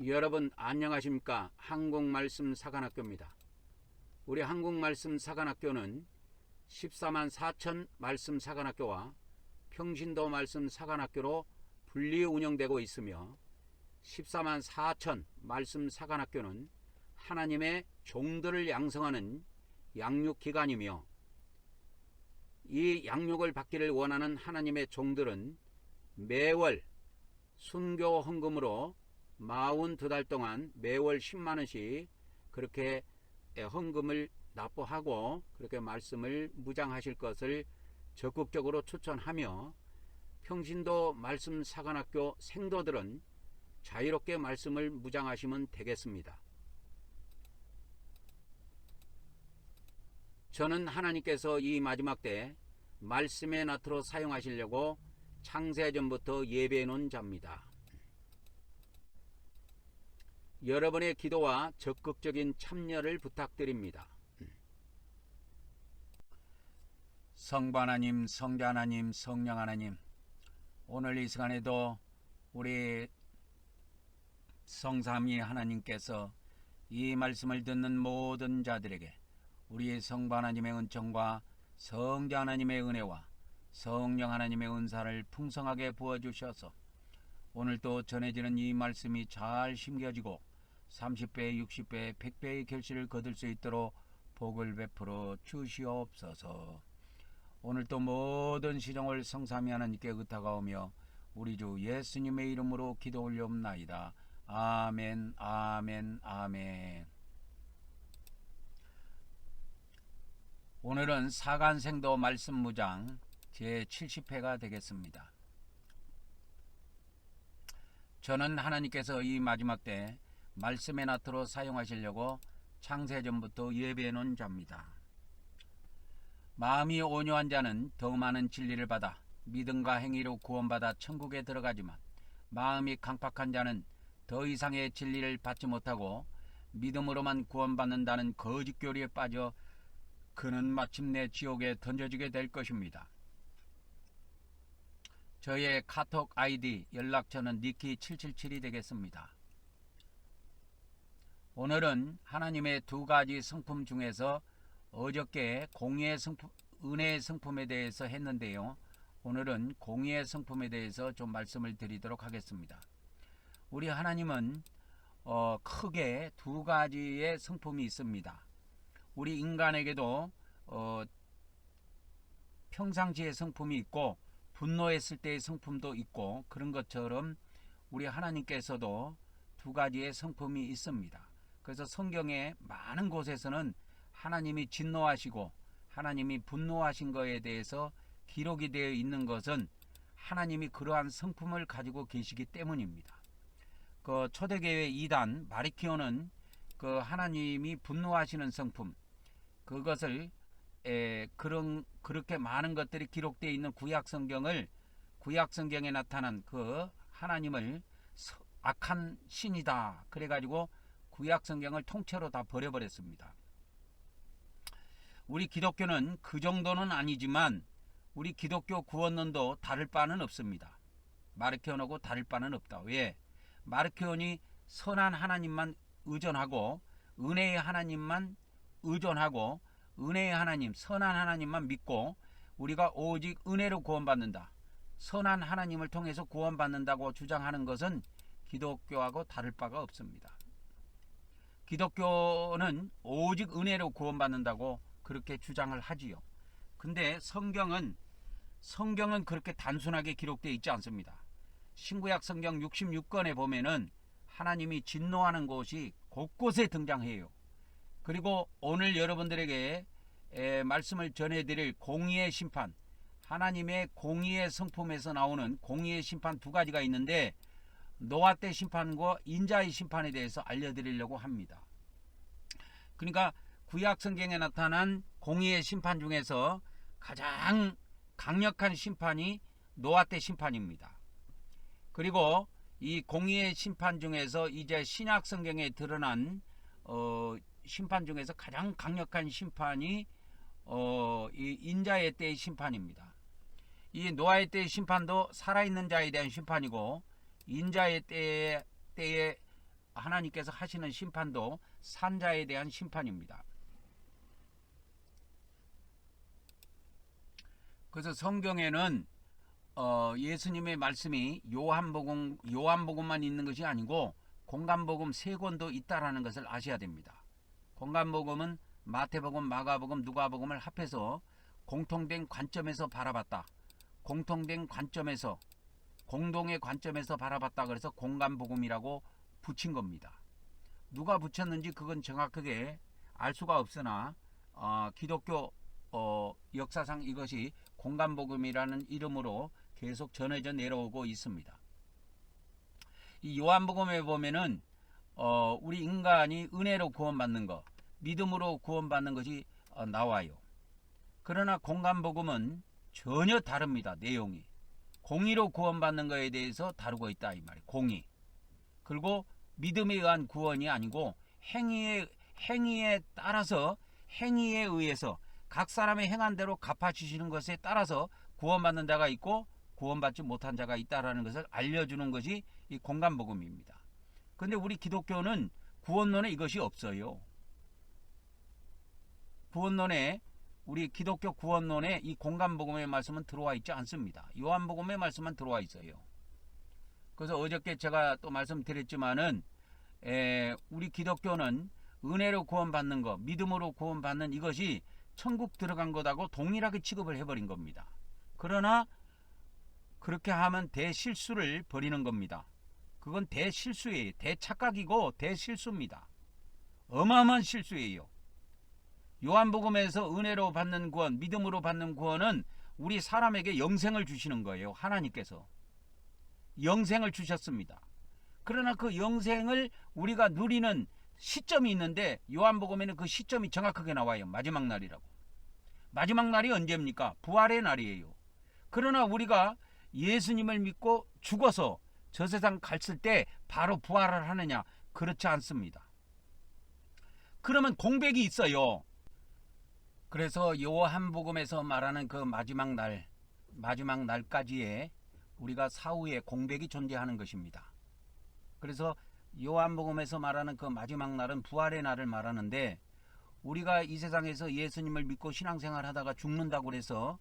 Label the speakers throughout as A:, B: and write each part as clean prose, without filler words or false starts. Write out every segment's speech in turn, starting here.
A: 여러분 안녕하십니까? 한국말씀 사관학교입니다. 우리 한국말씀 사관학교는 14만 4천 말씀 사관학교와 평신도 말씀 사관학교로 분리 운영되고 있으며 14만 4천 말씀 사관학교는 하나님의 종들을 양성하는 양육기관이며 이 양육을 받기를 원하는 하나님의 종들은 매월 순교 헌금으로 42달 동안 매월 10만원씩 그렇게 헌금을 납부하고 그렇게 말씀을 묵상하실 것을 적극적으로 추천하며 평신도 말씀 사관학교 생도들은 자유롭게 말씀을 묵상하시면 되겠습니다. 저는 하나님께서 이 마지막 때 말씀의 나트로 사용하시려고 창세전부터 예배해 놓은 자입니다. 여러분의 기도와 적극적인 참여를 부탁드립니다. 성부 하나님, 성자 하나님, 성령 하나님, 오늘 이 시간에도 우리 성삼위 하나님께서 이 말씀을 듣는 모든 자들에게 우리 성부 하나님의 은총과 성자 하나님의 은혜와 성령 하나님의 은사를 풍성하게 부어주셔서 오늘 또 전해지는 이 말씀이 잘 심겨지고 30배, 60배, 100배의 결실을 거둘 수 있도록 복을 베풀어 주시옵소서. 오늘 또 모든 시종을 성삼위 하나님께 의탁하오며 우리 주 예수님의 이름으로 기도 올려옵나이다. 아멘, 아멘, 아멘. 오늘은 사간생도 말씀 묵상 제70회가 되겠습니다. 저는 하나님께서 이 마지막 때 말씀의 나트로 사용하시려고 창세전부터 예배해 놓은 자입니다. 마음이 온유한 자는 더 많은 진리를 받아 믿음과 행위로 구원받아 천국에 들어가지만 마음이 강팍한 자는 더 이상의 진리를 받지 못하고 믿음으로만 구원받는다는 거짓 교리에 빠져 그는 마침내 지옥에 던져지게 될 것입니다. 저의 카톡 아이디 연락처는 니키777이 되겠습니다. 오늘은 하나님의 두 가지 성품 중에서 어저께 공의의 성품, 은혜의 성품에 대해서 했는데요. 오늘은 공의의 성품에 대해서 좀 말씀을 드리도록 하겠습니다. 우리 하나님은 크게 두 가지의 성품이 있습니다. 우리 인간에게도 평상시의 성품이 있고 분노했을 때의 성품도 있고 그런 것처럼 우리 하나님께서도 두 가지의 성품이 있습니다. 그래서 성경의 많은 곳에서는 하나님이 진노하시고 하나님이 분노하신 것에 대해서 기록이 되어 있는 것은 하나님이 그러한 성품을 가지고 계시기 때문입니다. 그 초대교회 2단 마리키오는 그 하나님이 분노하시는 성품, 그것을 그렇게 많은 것들이 기록되어 있는 구약성경을 구약성경에 나타난 그 하나님을 악한 신이다 그래가지고 구약성경을 통째로 다 버려버렸습니다. 우리 기독교는 그 정도는 아니지만 우리 기독교 구원론도 다를 바는 없습니다. 마르키온하고 다를 바는 없다. 왜? 마르키온이 선한 하나님만 의존하고 은혜의 하나님만 의존하고 은혜의 하나님, 선한 하나님만 믿고 우리가 오직 은혜로 구원받는다, 선한 하나님을 통해서 구원받는다고 주장하는 것은 기독교하고 다를 바가 없습니다. 기독교는 오직 은혜로 구원받는다고 그렇게 주장을 하지요. 근데 성경은 그렇게 단순하게 기록되어 있지 않습니다. 신구약 성경 66권에 보면은 하나님이 진노하는 곳이 곳곳에 등장해요. 그리고 오늘 여러분들에게 말씀을 전해드릴 공의의 심판, 하나님의 공의의 성품에서 나오는 공의의 심판 두 가지가 있는데 노아 때 심판과 인자의 심판에 대해서 알려드리려고 합니다. 그러니까 구약 성경에 나타난 공의의 심판 중에서 가장 강력한 심판이 노아 때 심판입니다. 그리고 이 공의의 심판 중에서 이제 신약 성경에 드러난 심판 중에서 가장 강력한 심판이 이 인자의 때의 심판입니다. 이 노아의 때의 심판도 살아있는 자에 대한 심판이고 인자의 때에 하나님께서 하시는 심판도 산자에 대한 심판입니다. 그래서 성경에는 예수님의 말씀이 요한복음만 있는 것이 아니고 공간복음 3권도 있다라는 것을 아셔야 됩니다. 공간복음은 마태복음, 마가복음, 누가복음을 합해서 공통된 관점에서 바라봤다. 공통된 관점에서, 공동의 관점에서 바라봤다. 그래서 공간복음이라고 붙인 겁니다. 누가 붙였는지 그건 정확하게 알 수가 없으나 기독교 역사상 이것이 공간복음이라는 이름으로 계속 전해져 내려오고 있습니다. 이 요한복음에 보면은 우리 인간이 은혜로 구원받는 것, 믿음으로 구원받는 것이 나와요. 그러나 공간복음은 전혀 다릅니다. 내용이 공의로 구원받는 것에 대해서 다루고 있다 이 말이에요. 공의. 그리고 믿음에 의한 구원이 아니고 행위에 따라서, 행위에 의해서 각 사람의 행한 대로 갚아주시는 것에 따라서 구원받는 자가 있고 구원받지 못한 자가 있다라는 것을 알려주는 것이 이 공간복음입니다. 그런데 우리 기독교는 구원론에 이것이 없어요. 구원론에, 우리 기독교 구원론에 이 공간복음의 말씀은 들어와 있지 않습니다. 요한복음의 말씀만 들어와 있어요. 그래서 어저께 제가 또 말씀드렸지만은 우리 기독교는 은혜로 구원받는 것, 믿음으로 구원받는 이것이 천국 들어간 것하고 동일하게 취급을 해버린 겁니다. 그러나 그렇게 하면 대실수를 벌이는 겁니다. 그건 대실수예요. 대착각이고 대실수입니다. 어마어마한 실수예요. 요한복음에서 은혜로 받는 구원, 믿음으로 받는 구원은 우리 사람에게 영생을 주시는 거예요. 하나님께서 영생을 주셨습니다. 그러나 그 영생을 우리가 누리는 시점이 있는데 요한복음에는 그 시점이 정확하게 나와요. 마지막 날이라고. 마지막 날이 언제입니까? 부활의 날이에요. 그러나 우리가 예수님을 믿고 죽어서 저 세상 갔을 때 바로 부활을 하느냐? 그렇지 않습니다. 그러면 공백이 있어요. 그래서 요한복음에서 말하는 그 마지막 날까지의 우리가 사후에 공백이 존재하는 것입니다. 그래서 요한복음에서 말하는 그 마지막 날은 부활의 날을 말하는데, 우리가 이 세상에서 예수님을 믿고 신앙생활 하다가 죽는다고 해서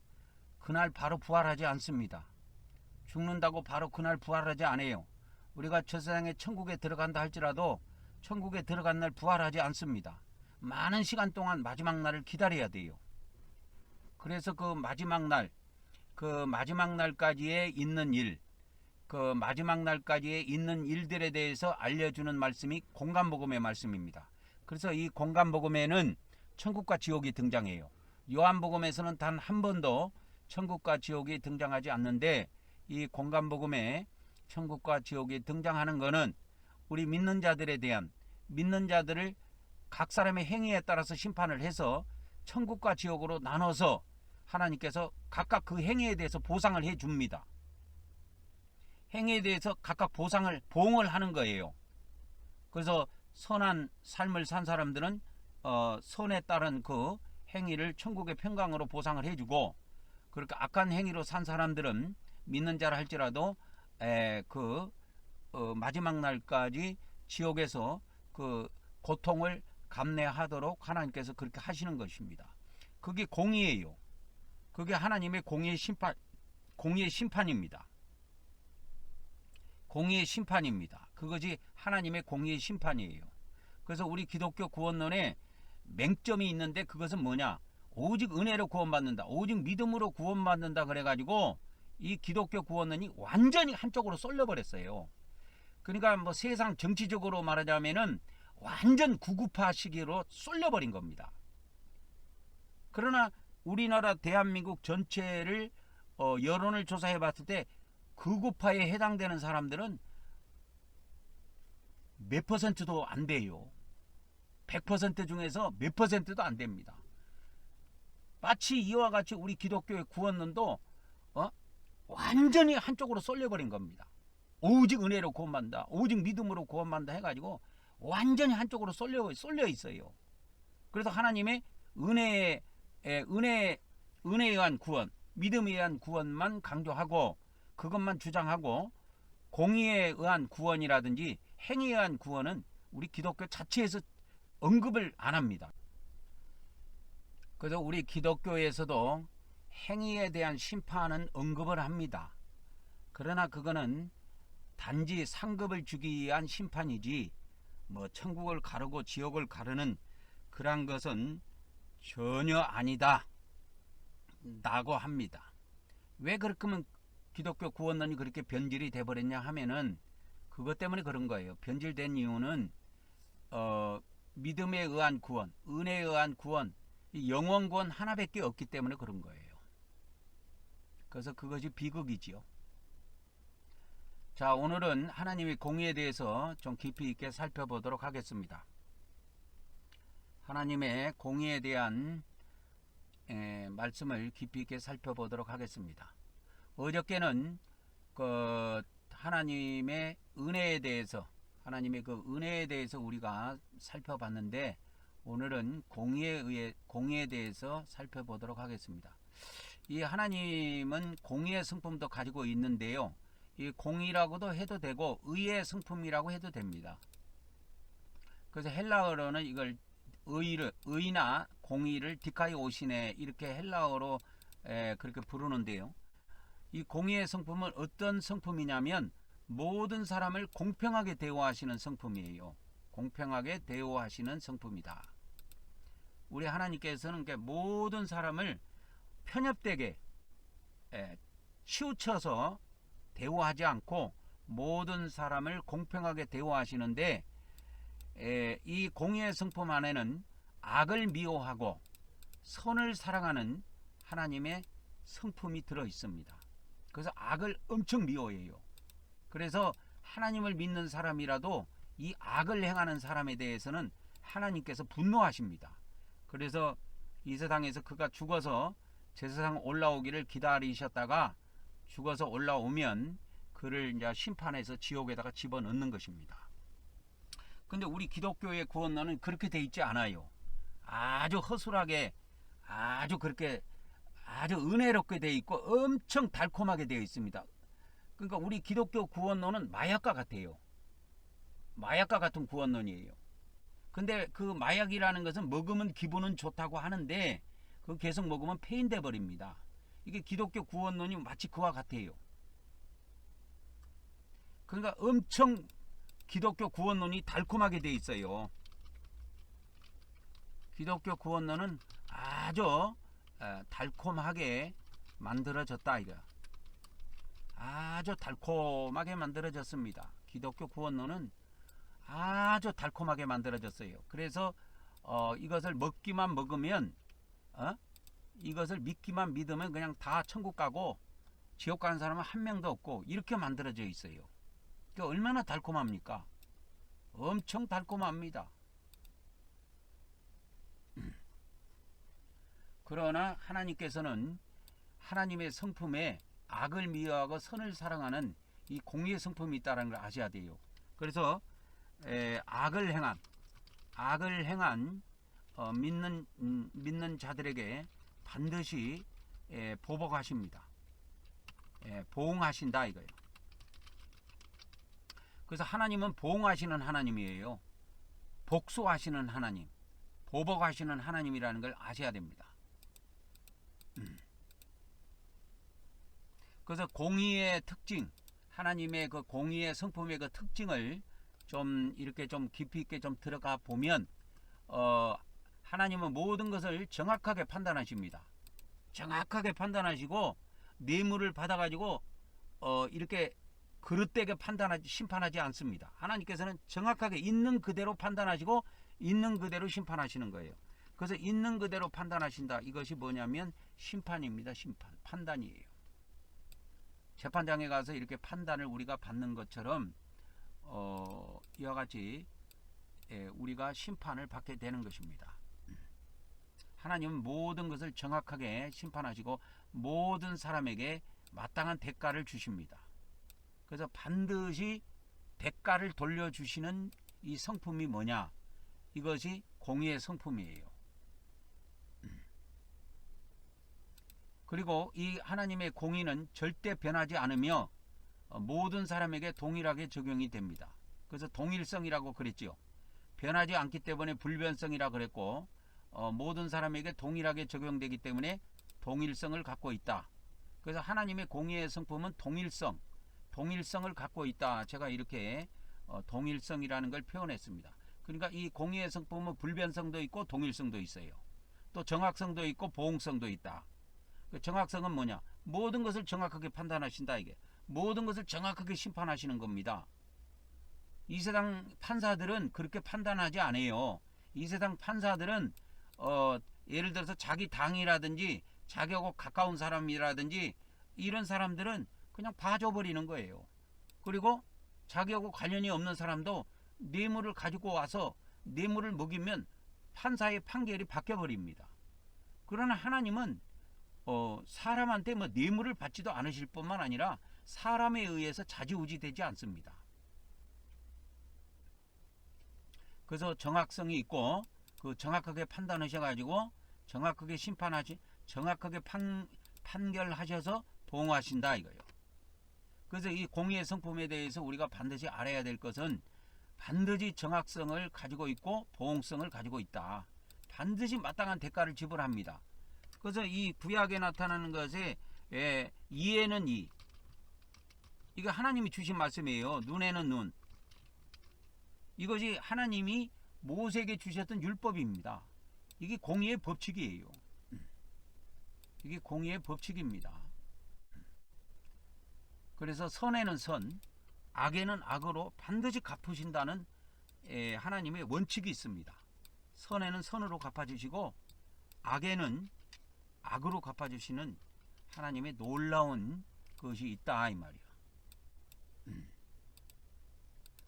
A: 그날 바로 부활하지 않습니다. 죽는다고 바로 그날 부활하지 않아요. 우리가 저 세상에 천국에 들어간다 할지라도 천국에 들어간 날 부활하지 않습니다. 많은 시간 동안 마지막 날을 기다려야 돼요. 그래서 그 마지막 날까지의 있는 일, 그 마지막 날까지의 있는 일들에 대해서 알려주는 말씀이 공간복음의 말씀입니다. 그래서 이 공간복음에는 천국과 지옥이 등장해요. 요한복음에서는 단 한 번도 천국과 지옥이 등장하지 않는데, 이 공간복음에 천국과 지옥이 등장하는 것은 우리 믿는 자들을 각 사람의 행위에 따라서 심판을 해서 천국과 지옥으로 나눠서 하나님께서 각각 그 행위에 대해서 보상을 해줍니다. 행위에 대해서 각각 보응을 하는 거예요. 그래서 선한 삶을 산 사람들은 선에 따른 그 행위를 천국의 평강으로 보상을 해주고, 그렇게 악한 행위로 산 사람들은 믿는 자라 할지라도 마지막 날까지 지옥에서 그 고통을 감내하도록 하나님께서 그렇게 하시는 것입니다. 그게 공의예요. 그게 하나님의 공의의 심판입니다. 공의의 심판입니다. 그것이 하나님의 공의의 심판이에요. 그래서 우리 기독교 구원론에 맹점이 있는데, 그것은 뭐냐? 오직 은혜로 구원받는다, 오직 믿음으로 구원받는다 그래가지고 이 기독교 구원론이 완전히 한쪽으로 쏠려버렸어요. 그러니까 뭐 세상 정치적으로 말하자면은 완전 구구파 시기로 쏠려버린 겁니다. 그러나 우리나라 대한민국 전체를 여론을 조사해 봤을 때 구구파에 해당되는 사람들은 몇 퍼센트도 안 돼요. 100% 중에서 몇 퍼센트도 안 됩니다. 마치 이와 같이 우리 기독교의 구원론도 완전히 한쪽으로 쏠려버린 겁니다. 오직 은혜로 구원받는다, 오직 믿음으로 구원받는다 해가지고 완전히 한쪽으로 쏠려 있어요. 그래서 하나님의 은혜에 의한 구원, 믿음에 의한 구원만 강조하고 그것만 주장하고, 공의에 의한 구원이라든지 행위에 의한 구원은 우리 기독교 자체에서 언급을 안 합니다. 그래서 우리 기독교에서도 행위에 대한 심판은 언급을 합니다. 그러나 그거는 단지 상급을 주기 위한 심판이지 뭐 천국을 가르고 지옥을 가르는 그러한 것은 전혀 아니다 라고 합니다. 왜 그렇게 하면 기독교 구원론이 그렇게 변질이 돼버렸냐 하면은 그것 때문에 그런 거예요. 변질된 이유는 믿음에 의한 구원, 은혜에 의한 구원, 영원 구원 하나밖에 없기 때문에 그런 거예요. 그래서 그것이 비극이지요. 자, 오늘은 하나님의 공의에 대해서 좀 깊이 있게 살펴보도록 하겠습니다. 하나님의 공의에 대한 말씀을 깊이 있게 살펴보도록 하겠습니다. 어저께는 그 하나님의 은혜에 대해서, 하나님의 그 은혜에 대해서 우리가 살펴봤는데, 오늘은 공의에 대해서 살펴보도록 하겠습니다. 이 하나님은 공의의 성품도 가지고 있는데요, 이 공의라고도 해도 되고 의의 성품이라고 해도 됩니다. 그래서 헬라어로는 이걸 의나 공의를 디카이오시네 이렇게 헬라어로 그렇게 부르는데요, 이 공의의 성품은 어떤 성품이냐면 모든 사람을 공평하게 대우하시는 성품이에요. 공평하게 대우하시는 성품이다. 우리 하나님께서는 모든 사람을 편협되게 치우쳐서 대우하지 않고 모든 사람을 공평하게 대우하시는데, 이 공의의 성품 안에는 악을 미워하고 선을 사랑하는 하나님의 성품이 들어 있습니다. 그래서 악을 엄청 미워해요. 그래서 하나님을 믿는 사람이라도 이 악을 행하는 사람에 대해서는 하나님께서 분노하십니다. 그래서 이 세상에서 그가 죽어서 제사장 올라오기를 기다리셨다가 죽어서 올라오면 그를 이제 심판해서 지옥에다가 집어넣는 것입니다. 근데 우리 기독교의 구원론은 그렇게 돼 있지 않아요. 아주 허술하게, 아주 그렇게 아주 은혜롭게 돼 있고 엄청 달콤하게 되어 있습니다. 그러니까 우리 기독교 구원론은 마약과 같아요. 마약과 같은 구원론이에요. 근데 그 마약이라는 것은 먹으면 기분은 좋다고 하는데 그 계속 먹으면 폐인돼 버립니다. 이게 기독교 구원론이 마치 그와 같아요. 그러니까 엄청 기독교 구원론이 달콤하게 되어 있어요. 기독교 구원론은 아주 달콤하게 만들어졌다 이거. 아주 달콤하게 만들어졌습니다. 기독교 구원론은 아주 달콤하게 만들어졌어요. 그래서 이것을 먹기만 먹으면, 이것을 믿기만 믿으면 그냥 다 천국 가고 지옥 가는 사람은 한 명도 없고 이렇게 만들어져 있어요. 그러니까 얼마나 달콤합니까? 엄청 달콤합니다. 그러나 하나님께서는 하나님의 성품에 악을 미워하고 선을 사랑하는 이 공의의 성품이 있다는 걸 아셔야 돼요. 그래서 악을 행한 믿는 자들에게 반드시 보복하십니다. 보응하신다 이거예요. 그래서 하나님은 보응하시는 하나님이에요. 복수하시는 하나님, 보복하시는 하나님이라는 걸 아셔야 됩니다. 그래서 공의의 특징, 하나님의 그 공의의 성품의 그 특징을 좀 이렇게 좀 깊이 있게 좀 들어가 보면, 하나님은 모든 것을 정확하게 판단하십니다. 정확하게 판단하시고 뇌물을 받아가지고 이렇게 그릇되게 심판하지 않습니다. 하나님께서는 정확하게 있는 그대로 판단하시고 있는 그대로 심판하시는 거예요. 그래서 있는 그대로 판단하신다. 이것이 뭐냐면 심판입니다. 심판, 판단이에요. 재판장에 가서 이렇게 판단을 우리가 받는 것처럼 이와 같이 우리가 심판을 받게 되는 것입니다. 하나님은 모든 것을 정확하게 심판하시고 모든 사람에게 마땅한 대가를 주십니다. 그래서 반드시 대가를 돌려주시는 이 성품이 뭐냐? 이것이 공의의 성품이에요. 그리고 이 하나님의 공의는 절대 변하지 않으며 모든 사람에게 동일하게 적용이 됩니다. 그래서 동일성이라고 그랬죠. 변하지 않기 때문에 불변성이라 그랬고, 모든 사람에게 동일하게 적용되기 때문에 동일성을 갖고 있다. 그래서 하나님의 공의의 성품은 동일성을 갖고 있다. 제가 이렇게 동일성이라는 걸 표현했습니다. 그러니까 이 공의의 성품은 불변성도 있고 동일성도 있어요. 또 정확성도 있고 보응성도 있다. 그 정확성은 뭐냐? 모든 것을 정확하게 판단하신다. 이게 모든 것을 정확하게 심판하시는 겁니다. 이 세상 판사들은 그렇게 판단하지 않아요. 이 세상 판사들은 예를 들어서 자기 당이라든지 자기하고 가까운 사람이라든지 이런 사람들은 그냥 봐줘버리는 거예요. 그리고 자기하고 관련이 없는 사람도 뇌물을 가지고 와서 뇌물을 먹이면 판사의 판결이 바뀌어버립니다. 그러나 하나님은 사람한테 뭐 뇌물을 받지도 않으실 뿐만 아니라 사람에 의해서 좌지우지 되지 않습니다. 그래서 정확성이 있고 그 정확하게 판단하셔가지고 정확하게 정확하게 판결하셔서 보응하신다 이거예요. 그래서 이 공의의 성품에 대해서 우리가 반드시 알아야 될 것은 반드시 정확성을 가지고 있고 보응성을 가지고 있다. 반드시 마땅한 대가를 지불합니다. 그래서 이 구약에 나타나는 것에 이에는 이. 이거 하나님이 주신 말씀이에요. 눈에는 눈. 이것이 하나님이 모세에게 주셨던 율법입니다. 이게 공의의 법칙이에요. 이게 공의의 법칙입니다. 그래서 선에는 선, 악에는 악으로 반드시 갚으신다는 하나님의 원칙이 있습니다. 선에는 선으로 갚아주시고 악에는 악으로 갚아주시는 하나님의 놀라운 것이 있다 이 말이야.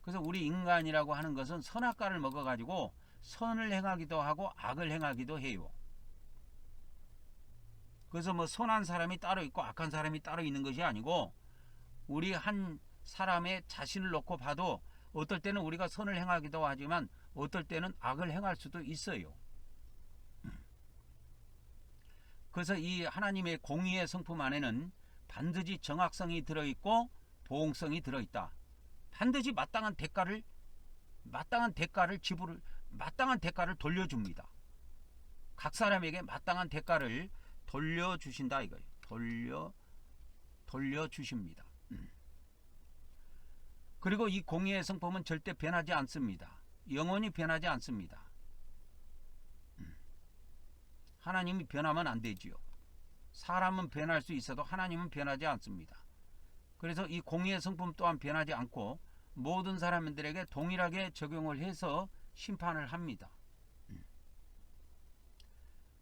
A: 그래서 우리 인간이라고 하는 것은 선악과를 먹어가지고 선을 행하기도 하고 악을 행하기도 해요. 그래서 뭐 선한 사람이 따로 있고 악한 사람이 따로 있는 것이 아니고 우리 한 사람의 자신을 놓고 봐도 어떨 때는 우리가 선을 행하기도 하지만 어떨 때는 악을 행할 수도 있어요. 그래서 이 하나님의 공의의 성품 안에는 반드시 정확성이 들어있고 보응성이 들어있다. 반드시 마땅한 대가를 돌려줍니다. 각 사람에게 마땅한 대가를 돌려주신다 이거예요. 돌려주십니다. 그리고 이 공의의 성품은 절대 변하지 않습니다. 영원히 변하지 않습니다. 하나님이 변하면 안 되지요. 사람은 변할 수 있어도 하나님은 변하지 않습니다. 그래서 이 공의의 성품 또한 변하지 않고 모든 사람들에게 동일하게 적용을 해서 심판을 합니다.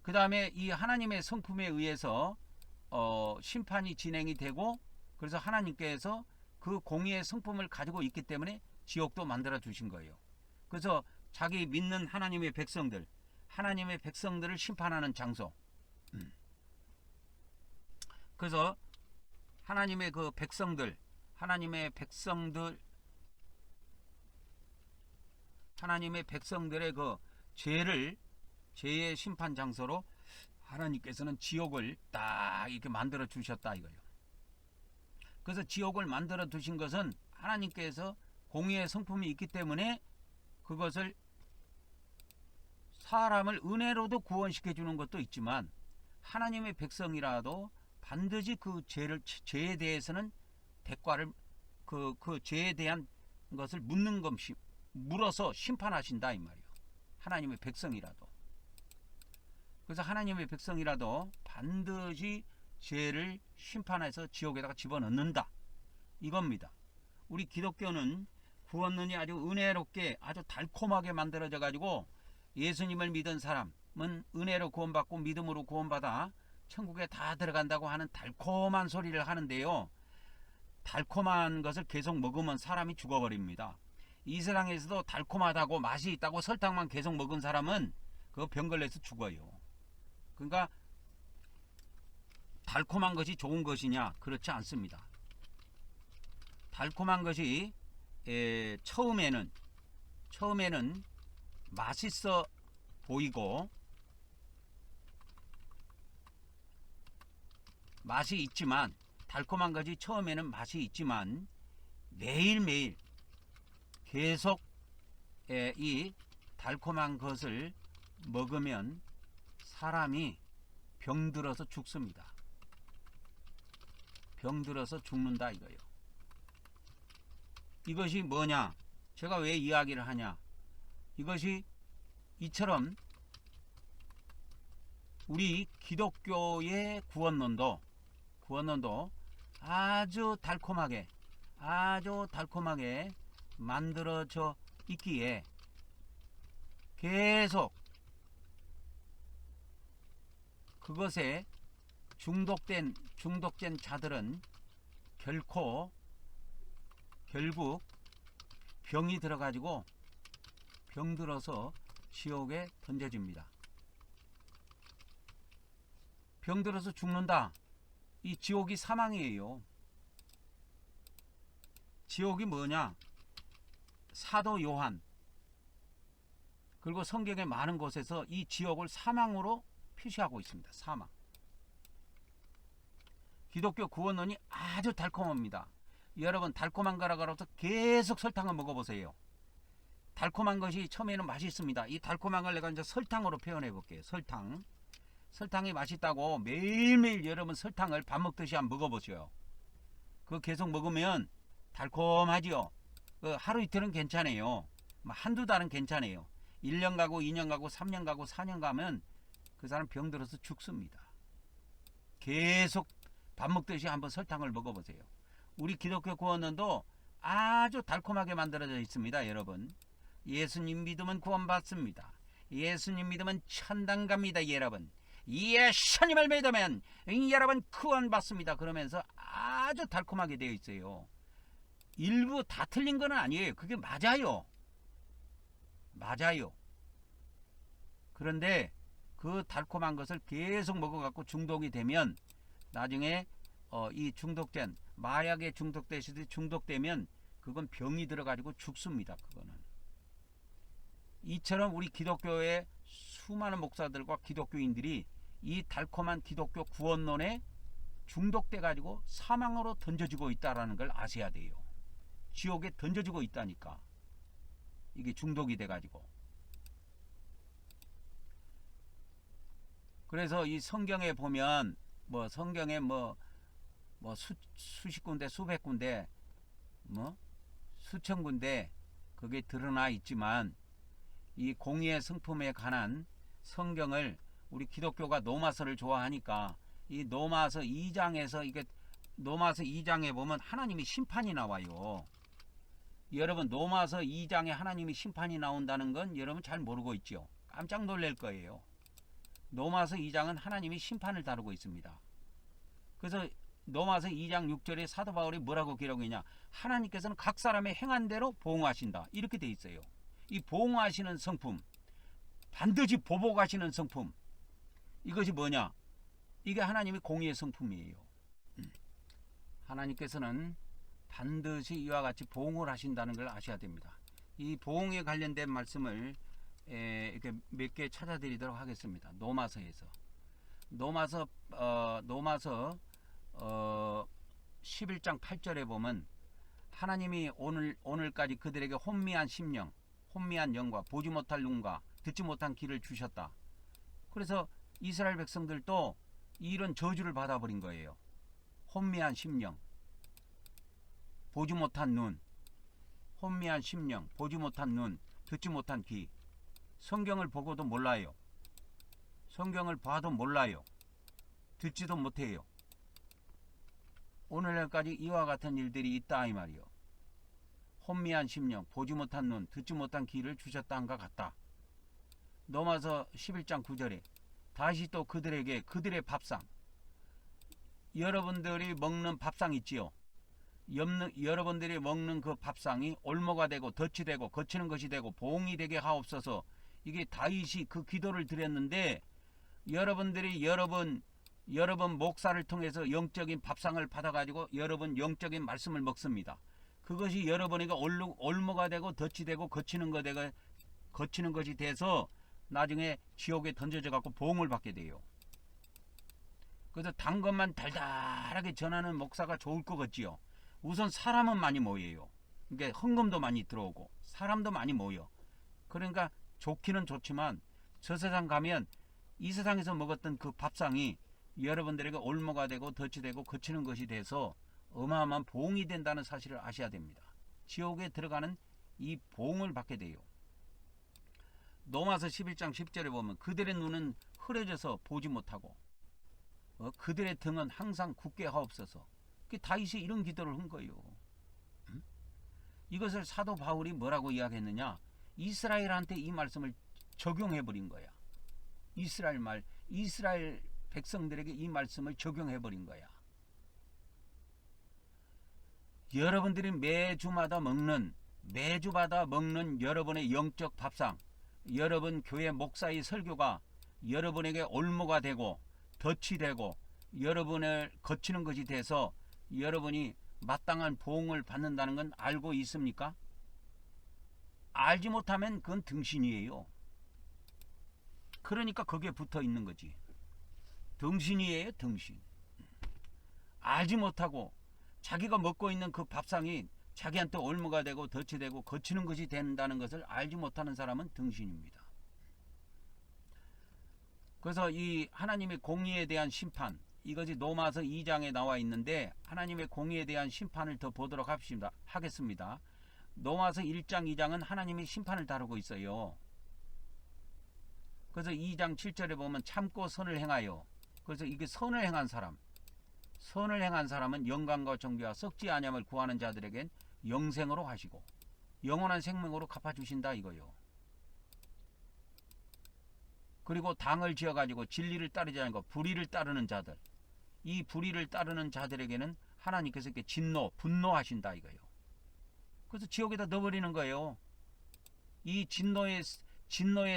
A: 그 다음에 이 하나님의 성품에 의해서 심판이 진행이 되고 그래서 하나님께서 그 공의의 성품을 가지고 있기 때문에 지옥도 만들어 주신 거예요. 그래서 자기 믿는 하나님의 백성들을 심판하는 장소. 그래서 하나님의 그 백성들의 그 죄의 심판 장소로 하나님께서는 지옥을 딱 이렇게 만들어 주셨다 이거예요. 그래서 지옥을 만들어 두신 것은 하나님께서 공의의 성품이 있기 때문에 그것을 사람을 은혜로도 구원시켜 주는 것도 있지만 하나님의 백성이라도 반드시 그 죄에 대해서는 대가를 그 죄에 대한 것을 물어서 심판하신다 이 말이에요. 하나님의 백성이라도. 그래서 하나님의 백성이라도 반드시 죄를 심판해서 지옥에다가 집어넣는다 이겁니다. 우리 기독교는 구원론이 아주 은혜롭게 아주 달콤하게 만들어져 가지고 예수님을 믿은 사람은 은혜로 구원받고 믿음으로 구원받아 천국에 다 들어간다고 하는 달콤한 소리를 하는데요. 달콤한 것을 계속 먹으면 사람이 죽어버립니다. 이 세상에서도 달콤하다고 맛이 있다고 설탕만 계속 먹은 사람은 그 병 걸려서 죽어요. 그러니까 달콤한 것이 좋은 것이냐? 그렇지 않습니다. 달콤한 것이 처음에는 맛있어 보이고 맛이 있지만 달콤한 것이 처음에는 맛이 있지만 매일매일 계속 이 달콤한 것을 먹으면 사람이 병들어서 죽습니다. 병들어서 죽는다 이거예요. 이것이 뭐냐? 제가 왜 이야기를 하냐? 이것이 이처럼 우리 기독교의 구원론도 아주 달콤하게 만들어져 있기에 계속 그것에 중독된 자들은 결국 병이 들어가지고 병들어서 지옥에 던져집니다. 병들어서 죽는다. 이 지옥이 사망이에요. 지옥이 뭐냐? 사도 요한 그리고 성경의 많은 곳에서 이 지옥을 사망으로 표시하고 있습니다. 사망. 기독교 구원론이 아주 달콤합니다. 여러분 달콤한 거라 그래서 계속 설탕을 먹어보세요. 달콤한 것이 처음에는 맛있습니다. 이 달콤한 걸 내가 이제 설탕으로 표현해 볼게요. 설탕이 맛있다고 매일매일 여러분 설탕을 밥 먹듯이 한번 먹어보세요. 그거 계속 먹으면 달콤하지요. 하루 이틀은 괜찮아요. 한두 달은 괜찮아요. 1년 가고 2년 가고 3년 가고 4년 가면 그 사람 병들어서 죽습니다. 계속 밥 먹듯이 한번 설탕을 먹어보세요. 우리 기독교 구원론도 아주 달콤하게 만들어져 있습니다. 여러분 예수님 믿으면 구원받습니다. 예수님 믿으면 천당 갑니다. 여러분 예수님을 믿으면 여러분 구원받습니다. 그러면서 아주 달콤하게 되어 있어요. 일부 다 틀린 건 아니에요. 그게 맞아요. 그런데 그 달콤한 것을 계속 먹어갖고 중독이 되면 나중에 이 중독된 마약에 중독되시듯이 중독되면 그건 병이 들어가지고 죽습니다. 그거는 이처럼 우리 기독교의 수많은 목사들과 기독교인들이 이 달콤한 기독교 구원론에 중독돼 가지고 사망으로 던져지고 있다라는 걸 아셔야 돼요. 지옥에 던져지고 있다니까. 이게 중독이 돼 가지고. 그래서 이 성경에 보면 성경에 수십 군데 수백 군데 수천 군데 그게 드러나 있지만 이 공의의 성품에 관한 성경을 우리 기독교가 로마서를 좋아하니까 이 로마서 2장에서 이게 로마서 2장에 보면 하나님이 심판이 나와요. 여러분 로마서 2장에 하나님이 심판이 나온다는 건 여러분 잘 모르고 있죠. 깜짝 놀랄 거예요. 로마서 2장은 하나님이 심판을 다루고 있습니다. 그래서 로마서 2장 6절에 사도 바울이 뭐라고 기록했냐? 하나님께서는 각 사람의 행한 대로 보응하신다. 이렇게 돼 있어요. 이 보응하시는 성품, 반드시 보복하시는 성품, 이것이 뭐냐? 이게 하나님의 공의의 성품이에요. 하나님께서는 반드시 이와 같이 보응을 하신다는 걸 아셔야 됩니다. 이 보응에 관련된 말씀을 이렇게 몇 개 찾아드리도록 하겠습니다. 로마서에서 로마서 11장 8절에 보면 하나님이 오늘까지 그들에게 혼미한 심령, 혼미한 영과 보지 못할 눈과 듣지 못한 귀를 주셨다. 그래서 이스라엘 백성들도 이런 저주를 받아버린 거예요. 혼미한 심령, 보지 못한 눈, 혼미한 심령, 보지 못한 눈, 듣지 못한 귀. 성경을 보고도 몰라요. 성경을 봐도 몰라요. 듣지도 못해요. 오늘날까지 이와 같은 일들이 있다 이 말이요. 혼미한 심령, 보지 못한 눈, 듣지 못한 귀를 주셨다 한것 같다. 로마서 11장 9절에 다시 또 그들에게 그들의 밥상, 여러분들이 먹는 밥상 있지요. 여러분들이 먹는 그 밥상이 올모가 되고 덫이 되고 거치는 것이 되고 보응이 되게 하옵소서. 이게 다윗이 그 기도를 드렸는데 여러분들이 여러분 목사를 통해서 영적인 밥상을 받아가지고 여러분 영적인 말씀을 먹습니다. 그것이 여러분에게 올모가 되고 덫이 되고 거치는 것이 돼서 나중에 지옥에 던져져 갖고 보응을 받게 돼요. 그래서 단 것만 달달하게 전하는 목사가 좋을 것 같지요. 우선 사람은 많이 모여요. 그러니까 헌금도 많이 들어오고 사람도 많이 모여. 그러니까 좋기는 좋지만 저 세상 가면 이 세상에서 먹었던 그 밥상이 여러분들에게 올무가 되고 덫이 되고 거치는 것이 돼서 어마어마한 보응이 된다는 사실을 아셔야 됩니다. 지옥에 들어가는 이 보응을 받게 돼요. 로마서 11장 10절에 보면 그들의 눈은 흐려져서 보지 못하고 그들의 등은 항상 굳게 하옵소서. 다윗이 이런 기도를 한 거예요. 이것을 사도 바울이 뭐라고 이야기했느냐? 이스라엘한테 이 말씀을 적용해 버린 거야. 이스라엘 백성들에게 이 말씀을 적용해 버린 거야. 여러분들이 매주마다 먹는 여러분의 영적 밥상, 여러분 교회 목사의 설교가 여러분에게 올무가 되고 덫이 되고 여러분을 거치는 것이 돼서 여러분이 마땅한 보응을 받는다는 건 알고 있습니까? 알지 못하면 그건 등신이에요. 그러니까 거기에 붙어 있는 거지. 등신이에요, 등신. 알지 못하고 자기가 먹고 있는 그 밥상이 자기한테 올무가 되고 덫이 되고 거치는 것이 된다는 것을 알지 못하는 사람은 등신입니다. 그래서 이 하나님의 공의에 대한 심판, 이것이 로마서 2장에 나와 있는데 하나님의 공의에 대한 심판을 더 보도록 하겠습니다. 로마서 1장 2장은 하나님의 심판을 다루고 있어요. 그래서 2장 7절에 보면 참고 선을 행하여, 그래서 이게 선을 행한 사람은 영광과 정죄와 썩지 아니함을 구하는 자들에겐 영생으로 하시고 영원한 생명으로 갚아주신다 이거요. 그리고 당을 지어가지고 진리를 따르지 않고 불의를 따르는 자들, 이 불의를 따르는 자들에게는 하나님께서 이렇게 분노하신다 이거요. 그래서 지옥에다 넣어버리는 거예요. 이 진노의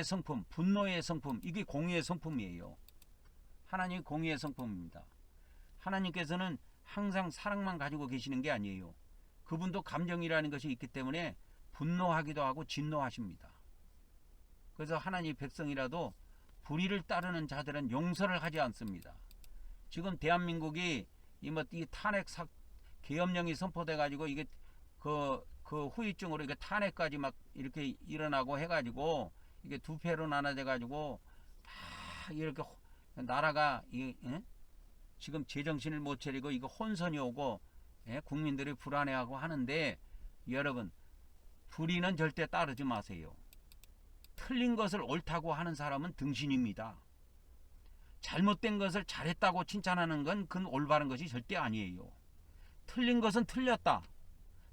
A: 성품, 분노의 성품, 이게 공의의 성품이에요. 하나님의 공의의 성품입니다. 하나님께서는 항상 사랑만 가지고 계시는 게 아니에요. 그분도 감정이라는 것이 있기 때문에 분노하기도 하고 진노하십니다. 그래서 하나님 백성이라도 불의를 따르는 자들은 용서를 하지 않습니다. 지금 대한민국이 이 탄핵 계엄령이 선포돼 가지고 이게 그 후유증으로 이게 탄핵까지 막 이렇게 일어나고 해가지고 이게 두 패로 나눠져 가지고 다 이렇게 나라가 지금 제정신을 못 차리고 이거 혼선이 오고 국민들이 불안해하고 하는데, 여러분 불의는 절대 따르지 마세요. 틀린 것을 옳다고 하는 사람은 등신입니다. 잘못된 것을 잘했다고 칭찬하는 건 그건 올바른 것이 절대 아니에요. 틀린 것은 틀렸다,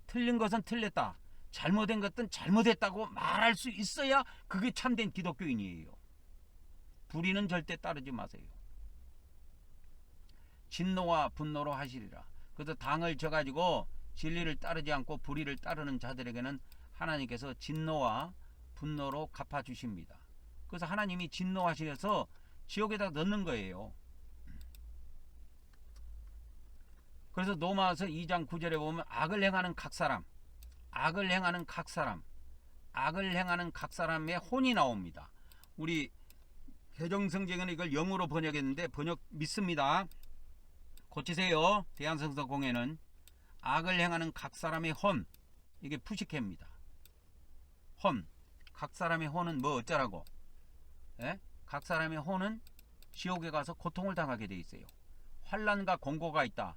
A: 틀린 것은 틀렸다, 잘못된 것은 잘못했다고 말할 수 있어야 그게 참된 기독교인이에요. 불의는 절대 따르지 마세요. 진노와 분노로 하시리라. 그래서 당을 져가지고 진리를 따르지 않고 불의를 따르는 자들에게는 하나님께서 진노와 분노로 갚아주십니다. 그래서 하나님이 진노하셔서 지옥에다 넣는 거예요. 그래서 로마서 2장 9절에 보면 악을 행하는 각 사람의 혼이 나옵니다. 우리 개정성경은 이걸 영어로 번역했는데 번역 믿습니다. 고치세요. 대한성서공회는 악을 행하는 각 사람의 혼, 이게 푸시케입니다. 혼, 각 사람의 혼은 뭐 어쩌라고? 각 사람의 혼은 지옥에 가서 고통을 당하게 돼 있어요. 환난과 공고가 있다,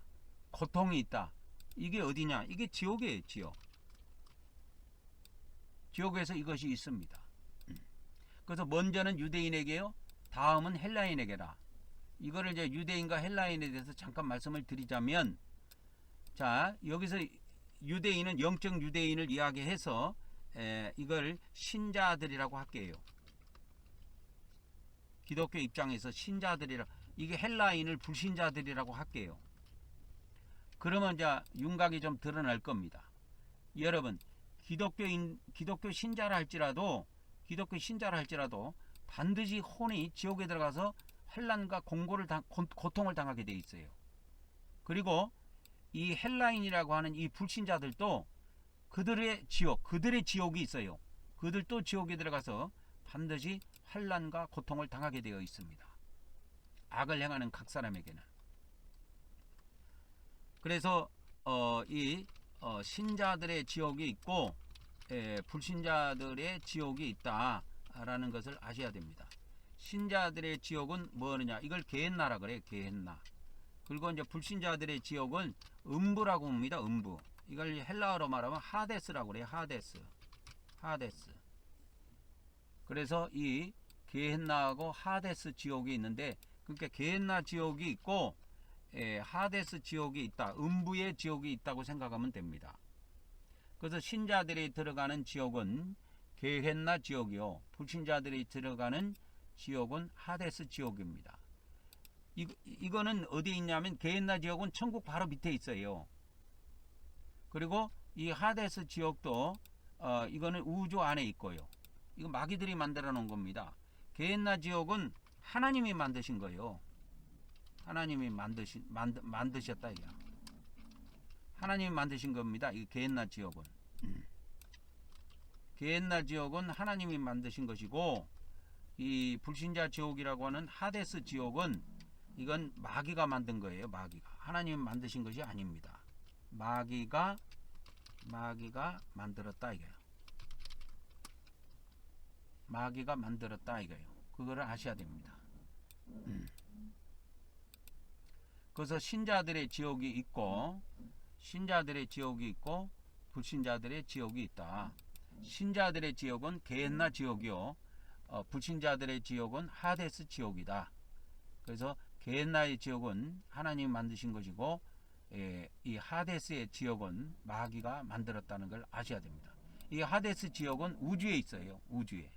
A: 고통이 있다. 이게 어디냐? 이게 지옥이에요. 지옥에서 이것이 있습니다. 그래서 먼저는 유대인에게요, 다음은 헬라인에게라. 이거를 이제 유대인과 헬라인에 대해서 잠깐 말씀을 드리자면, 자, 여기서 유대인은 영적 유대인을 이야기해서 이걸 신자들이라고 할게요. 기독교 입장에서 신자들이라, 이게 헬라인을 불신자들이라고 할게요. 그러면 이제 윤곽이 좀 드러날 겁니다. 여러분, 기독교 신자라 할지라도 반드시 혼이 지옥에 들어가서 환난과 고통을 당하게 돼 있어요. 그리고 이 헬라인이라고 하는 이 불신자들도 그들의 지옥이 있어요. 그들도 지옥에 들어가서 반드시 환난과 고통을 당하게 되어 있습니다. 악을 행하는 각 사람에게는. 그래서 신자들의 지옥이 있고 불신자들의 지옥이 있다라는 것을 아셔야 됩니다. 신자들의 지옥은 뭐느냐? 이걸 게헨나라 그래요. 게헨나. 그리고 이제 불신자들의 지옥은 음부라고 봅니다. 음부. 이걸 헬라어로 말하면 하데스라고 그래요. 하데스. 그래서 이 게헨나하고 하데스 지옥이 있는데, 그러니까 게헨나 지옥이 있고 하데스 지옥이 있다. 음부의 지옥이 있다고 생각하면 됩니다. 그래서 신자들이 들어가는 지옥은 게헨나 지옥이요, 불신자들이 들어가는 지옥은 하데스 지옥입니다. 이거는 어디에 있냐면 게헨나 지옥은 천국 바로 밑에 있어요. 그리고 이 하데스 지옥도 이거는 우주 안에 있고요. 이거 마귀들이 만들어 놓은 겁니다. 게헨나 지옥은 하나님이 만드신 거예요. 하나님이 만드셨다 이게. 하나님이 만드신 겁니다. 이 게헨나 지옥은. 게헨나 지옥은 하나님이 만드신 것이고, 이 불신자 지옥이라고 하는 하데스 지옥은 이건 마귀가 만든 거예요. 마귀가. 하나님이 만드신 것이 아닙니다. 마귀가 만들었다 이거예요. 마귀가 만들었다 이거예요. 그거를 아셔야 됩니다. 그래서 신자들의 지옥이 있고 불신자들의 지옥이 있다. 신자들의 지옥은 게헨나 지옥이요, 불신자들의 지옥은 하데스 지옥이다. 그래서 게헨나의 지옥은 하나님이 만드신 것이고, 이 하데스의 지옥은 마귀가 만들었다는 걸 아셔야 됩니다. 이 하데스 지옥은 우주에 있어요. 우주에.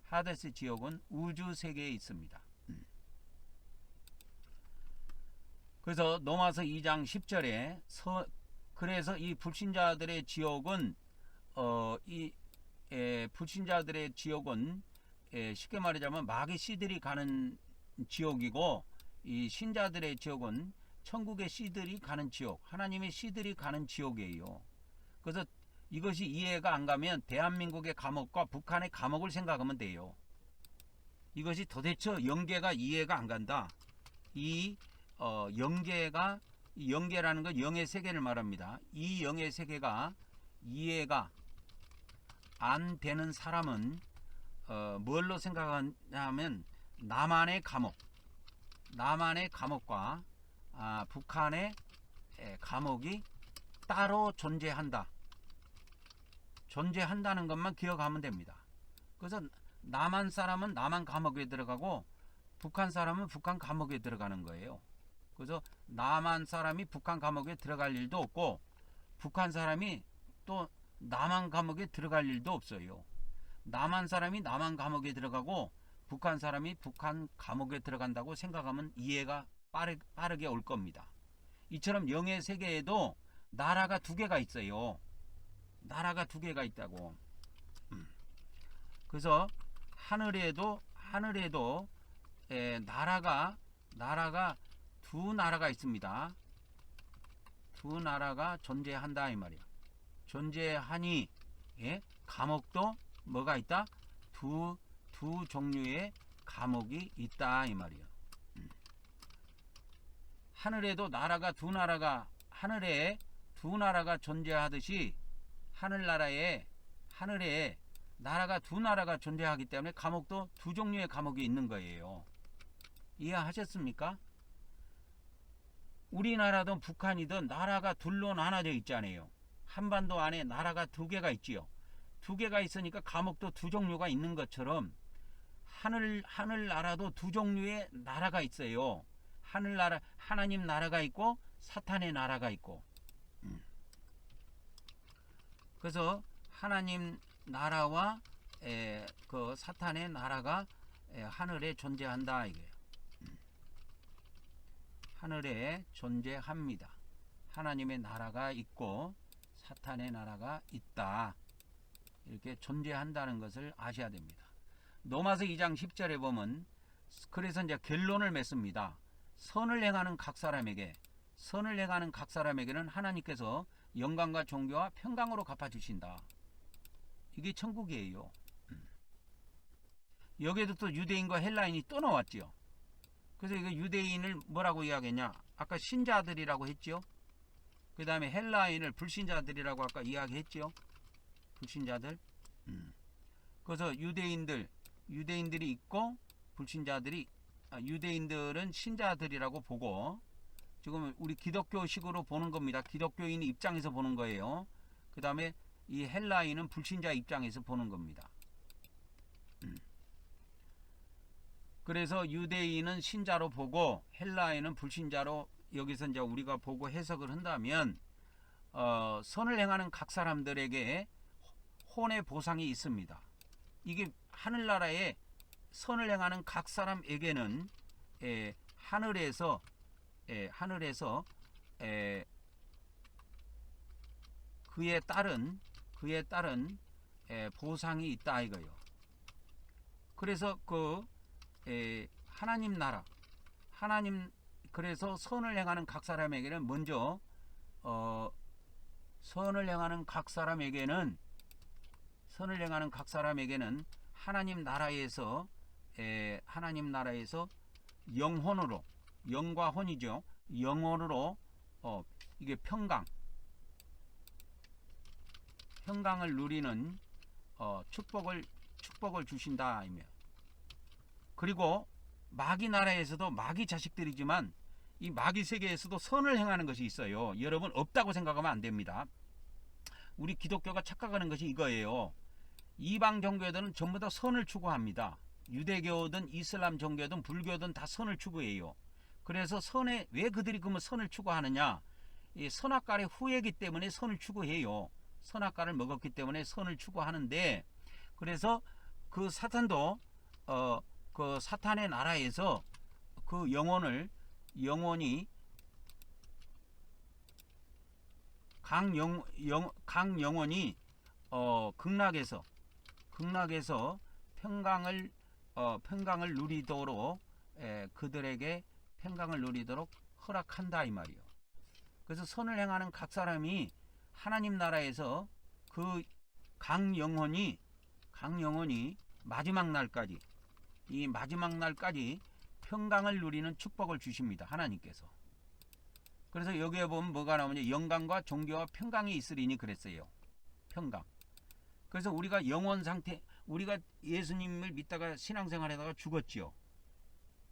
A: 하데스 지옥은 우주 세계에 있습니다. 그래서 로마서 2장 10절에 그래서 이 불신자들의 지옥은 불신자들의 지옥은 쉽게 말하자면 마귀 씨들이 가는 지옥이고, 이 신자들의 지옥은 천국의 씨들이 가는 지옥, 하나님의 씨들이 가는 지옥이에요. 그래서 이것이 이해가 안 가면 대한민국의 감옥과 북한의 감옥을 생각하면 돼요. 이것이 도대체 영계가 이해가 안 간다. 이 영계라는 건 영의 세계를 말합니다. 이 영의 세계가 이해가 안 되는 사람은 뭘로 생각하냐면 남한의 감옥과 북한의 감옥이 따로 존재한다는 것만 기억하면 됩니다. 그래서 남한 사람은 남한 감옥에 들어가고 북한 사람은 북한 감옥에 들어가는 거예요. 그래서 남한 사람이 북한 감옥에 들어갈 일도 없고, 북한 사람이 또 남한 감옥에 들어갈 일도 없어요. 남한 사람이 남한 감옥에 들어가고 북한 사람이 북한 감옥에 들어간다고 생각하면 이해가 빠르게 올 겁니다. 이처럼 영의 세계에도 나라가 두 개가 있어요. 나라가 두 개가 있다고. 그래서 하늘에도 나라가 두 나라가 있습니다. 두 나라가 존재한다 이 말이야. 존재하니 감옥도 뭐가 있다? 두 종류의 감옥이 있다 이 말이야. 하늘에도 하늘에 두 나라가 존재하듯이 하늘에 나라가 두 나라가 존재하기 때문에 감옥도 두 종류의 감옥이 있는 거예요. 이해하셨습니까? 우리나라든 북한이든 나라가 둘로 나눠져 있잖아요. 한반도 안에 나라가 두 개가 있지요. 두 개가 있으니까 감옥도 두 종류가 있는 것처럼 하늘나라도 두 종류의 나라가 있어요. 하늘나라, 하나님 나라가 있고 사탄의 나라가 있고. 그래서 하나님 나라와 그 사탄의 나라가 하늘에 존재한다 이거예요. 하늘에 존재합니다. 하나님의 나라가 있고 사탄의 나라가 있다. 이렇게 존재한다는 것을 아셔야 됩니다. 로마서 2장 10절에 보면 그래서 이제 결론을 맺습니다. 선을 행하는 각 사람에게는 하나님께서 영광과 존귀와 평강으로 갚아주신다. 이게 천국이에요. 여기에도 또 유대인과 헬라인이 또 나왔지요. 그래서 이거 유대인을 뭐라고 이야기했냐? 아까 신자들이라고 했지요. 그 다음에 헬라인을 불신자들이라고 아까 이야기했지요. 불신자들. 그래서 유대인들이 있고 불신자들이, 유대인들은 신자들이라고 보고, 지금 우리 기독교식으로 보는 겁니다. 기독교인 입장에서 보는 거예요. 그 다음에 이 헬라인은 불신자 입장에서 보는 겁니다. 그래서 유대인은 신자로 보고 헬라인은 불신자로, 여기서 이제 우리가 보고 해석을 한다면, 선을 행하는 각 사람들에게 혼의 보상이 있습니다. 이게 하늘나라에 선을 행하는 각 사람에게는 하늘에서 그에 따른 보상이 있다 이거요. 그래서 하나님 나라, 그래서 선을 행하는 각 사람에게는 먼저 선을 행하는 각 사람에게는 하나님 나라에서 영혼으로, 영과 혼이죠. 영혼으로 이게 평강을 누리는 축복을 주신다 이며. 그리고 마귀 나라에서도 마귀 자식들이지만 이 마귀 세계에서도 선을 행하는 것이 있어요. 여러분 없다고 생각하면 안 됩니다. 우리 기독교가 착각하는 것이 이거예요. 이방 종교들은 전부 다 선을 추구합니다. 유대교든 이슬람 종교든 불교든 다 선을 추구해요. 그래서 왜 그들이 그러면 선을 추구하느냐? 이 선악과의 후예이기 때문에 선을 추구해요. 선악과를 먹었기 때문에 선을 추구하는데, 그래서 그 사탄도 그 사탄의 나라에서 그 영혼이 각 영혼이 극락에서 평강을 누리도록, 그들에게 평강을 누리도록 허락한다 이 말이요. 그래서 선을 행하는 각 사람이 하나님 나라에서 그 각 영혼이 마지막 날까지 평강을 누리는 축복을 주십니다. 하나님께서. 그래서 여기에 보면 뭐가 나오냐? 영광과 존귀와 평강이 있으리니 그랬어요. 평강. 그래서 우리가 영원 상태, 우리가 예수님을 믿다가 신앙생활하다가 죽었지요.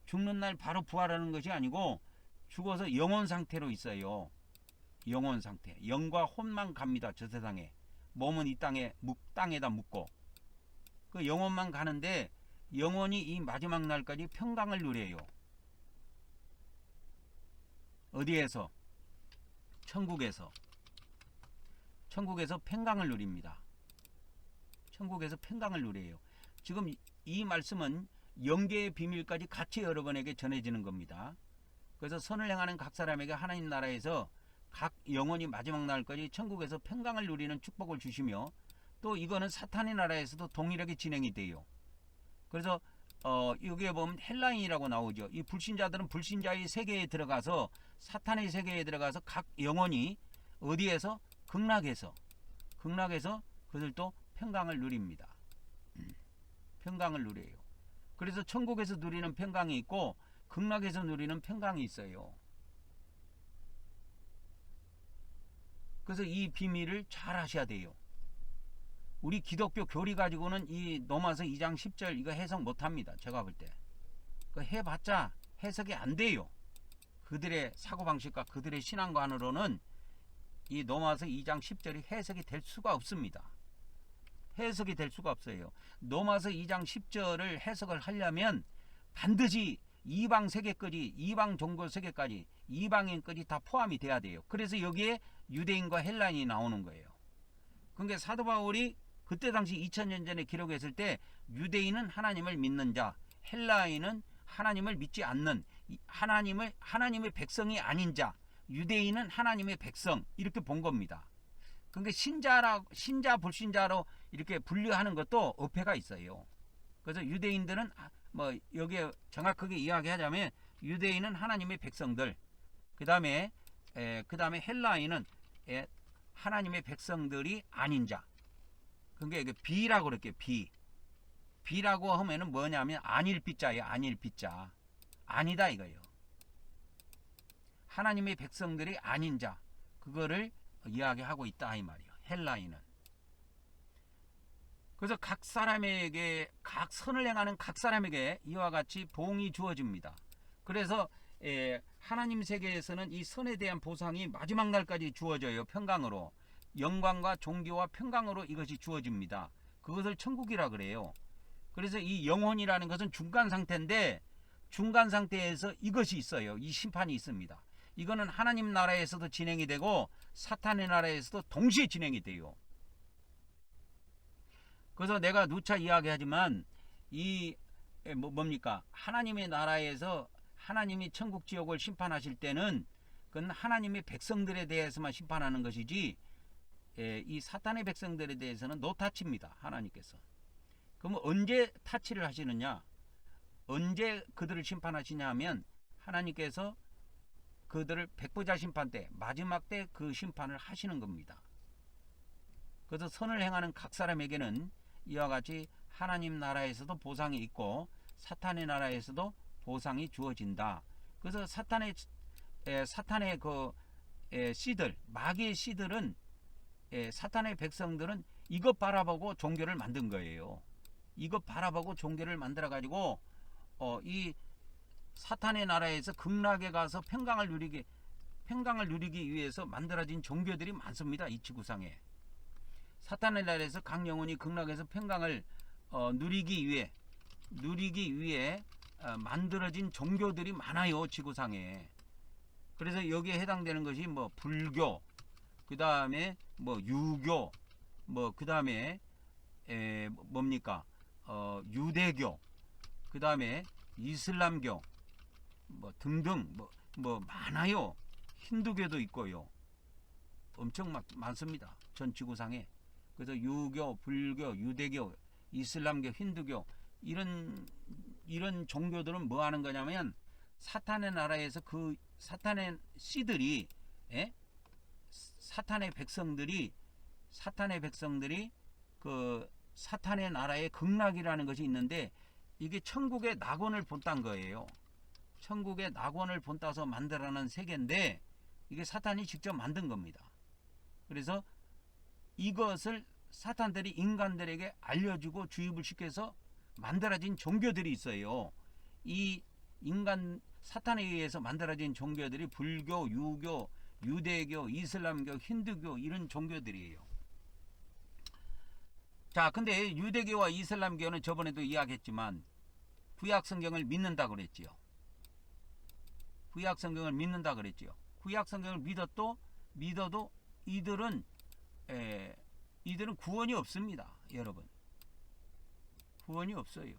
A: 죽는 날 바로 부활하는 것이 아니고 죽어서 영원 상태로 있어요. 영원 상태. 영과 혼만 갑니다. 저 세상에. 몸은 이 땅에다 묻고. 그 영혼만 가는데 영혼이 이 마지막 날까지 평강을 누려요. 어디에서? 천국에서 평강을 누립니다. 천국에서 평강을 누려요. 지금 이 말씀은 영계의 비밀까지 같이 여러분에게 전해지는 겁니다. 그래서 선을 행하는 각 사람에게 하나님 나라에서 각 영혼이 마지막 날까지 천국에서 평강을 누리는 축복을 주시며, 또 이거는 사탄의 나라에서도 동일하게 진행이 돼요. 그래서 여기에 보면 헬라인이라고 나오죠. 이 불신자들은 불신자의 세계에 들어가서, 사탄의 세계에 들어가서 각 영혼이 어디에서? 극락에서 그들도 평강을 누립니다. 평강을 누려요. 그래서 천국에서 누리는 평강이 있고 극락에서 누리는 평강이 있어요. 그래서 이 비밀을 잘 아셔야 돼요. 우리 기독교 교리 가지고는 이 로마서 2장 10절 이거 해석 못합니다. 제가 볼 때. 그 해봤자 해석이 안 돼요. 그들의 사고방식과 그들의 신앙관으로는 이 로마서 2장 10절이 해석이 될 수가 없습니다. 해석이 될 수가 없어요. 로마서 2장 10절을 해석을 하려면 반드시 이방 세계까지, 이방 종교 세계까지, 이방인까지 다 포함이 돼야 돼요. 그래서 여기에 유대인과 헬라인이 나오는 거예요. 그러니까 사도 바울이 그때 당시 2000년 전에 기록했을 때 유대인은 하나님을 믿는 자, 헬라인은 하나님을 믿지 않는, 하나님의 백성이 아닌 자, 유대인은 하나님의 백성, 이렇게 본 겁니다. 그러니까 신자 불신자로 이렇게 분류하는 것도 어폐가 있어요. 그래서 유대인들은 여기에 정확하게 이야기하자면 유대인은 하나님의 백성들, 그 다음에 헬라인은 하나님의 백성들이 아닌 자. 그게 이게 비라고 그럴게요. 비라고 하면은 뭐냐면 안일비자예요. 안일비자. 아니다 이거예요. 하나님의 백성들이 아닌 자. 그거를 이야기하고 있다 이 말이에요. 헬라인은. 그래서 각 사람에게 각 선을 행하는 각 사람에게 이와 같이 보응이 주어집니다. 그래서 하나님 세계에서는 이 선에 대한 보상이 마지막 날까지 주어져요. 평강으로. 영광과 존귀와 평강으로 이것이 주어집니다. 그것을 천국이라 그래요. 그래서 이 영혼이라는 것은 중간 상태인데 중간 상태에서 이것이 있어요. 이 심판이 있습니다. 이거는 하나님 나라에서도 진행이 되고 사탄의 나라에서도 동시에 진행이 돼요. 그래서 내가 누차 이야기하지만 이 뭡니까? 하나님의 나라에서 하나님이 천국 지옥을 심판하실 때는 그건 하나님의 백성들에 대해서만 심판하는 것이지 이 사탄의 백성들에 대해서는 노타치입니다. 하나님께서. 그러면 언제 타치를 하시느냐? 언제 그들을 심판하시냐 하면 하나님께서 그들을 백보자 심판 때 마지막 때 그 심판을 하시는 겁니다. 그래서 선을 행하는 각 사람에게는 이와 같이 하나님 나라에서도 보상이 있고 사탄의 나라에서도 보상이 주어진다. 그래서 사탄의 그 씨들, 마귀의 씨들은 사탄의 백성들은 이것 바라보고 종교를 만든 거예요. 이것 바라보고 종교를 만들어 가지고 이 사탄의 나라에서 극락에 가서 평강을 누리기 위해서 만들어진 종교들이 많습니다. 이 지구상에. 사탄의 나라에서 각 영혼이 극락에서 평강을 누리기 위해 만들어진 종교들이 많아요. 지구상에. 그래서 여기에 해당되는 것이 뭐 불교, 그 다음에 뭐 유교, 뭐 그 다음에 뭡니까 유대교, 그 다음에 이슬람교, 뭐 등등 뭐 많아요. 힌두교도 있고요. 엄청 많습니다. 전 지구상에. 그래서 유교, 불교, 유대교, 이슬람교, 힌두교 이런 종교들은 뭐 하는 거냐면 사탄의 나라에서 그 사탄의 씨들이 사탄의 백성들이 그 사탄의 나라의 극락이라는 것이 있는데 이게 천국의 낙원을 본딴 거예요. 천국의 낙원을 본따서 만들어낸 세계인데 이게 사탄이 직접 만든 겁니다. 그래서 이것을 사탄들이 인간들에게 알려주고 주입을 시켜서 만들어진 종교들이 있어요. 이 사탄에 의해서 만들어진 종교들이 불교, 유교, 유대교, 이슬람교, 힌두교 이런 종교들이에요. 자, 근데 유대교와 이슬람교는 저번에도 이야기했지만 구약 성경을 믿는다 그랬지요. 구약 성경을 믿는다 그랬지요. 구약 성경을 믿어도 이들은 구원이 없습니다. 여러분. 구원이 없어요.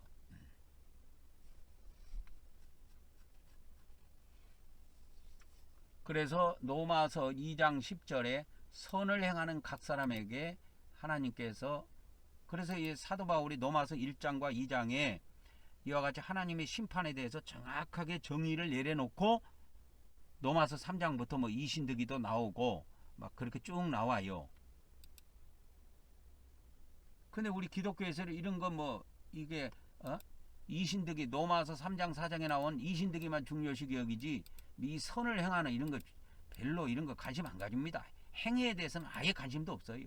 A: 그래서 로마서 2장 10절에 선을 행하는 각 사람에게 하나님께서 그래서 이 사도 바울이 로마서 1장과 2장에 이와 같이 하나님의 심판에 대해서 정확하게 정의를 내려놓고 로마서 3장부터 뭐 이신득이도 나오고 막 그렇게 쭉 나와요. 근데 우리 기독교에서는 이런 거 뭐 이게 이신득이 로마서 3장 4장에 나온 이신득이만 중요시 여기지 이 선을 행하는 이런 거 별로 이런 거 관심 안 가집니다. 행위에 대해서는 아예 관심도 없어요.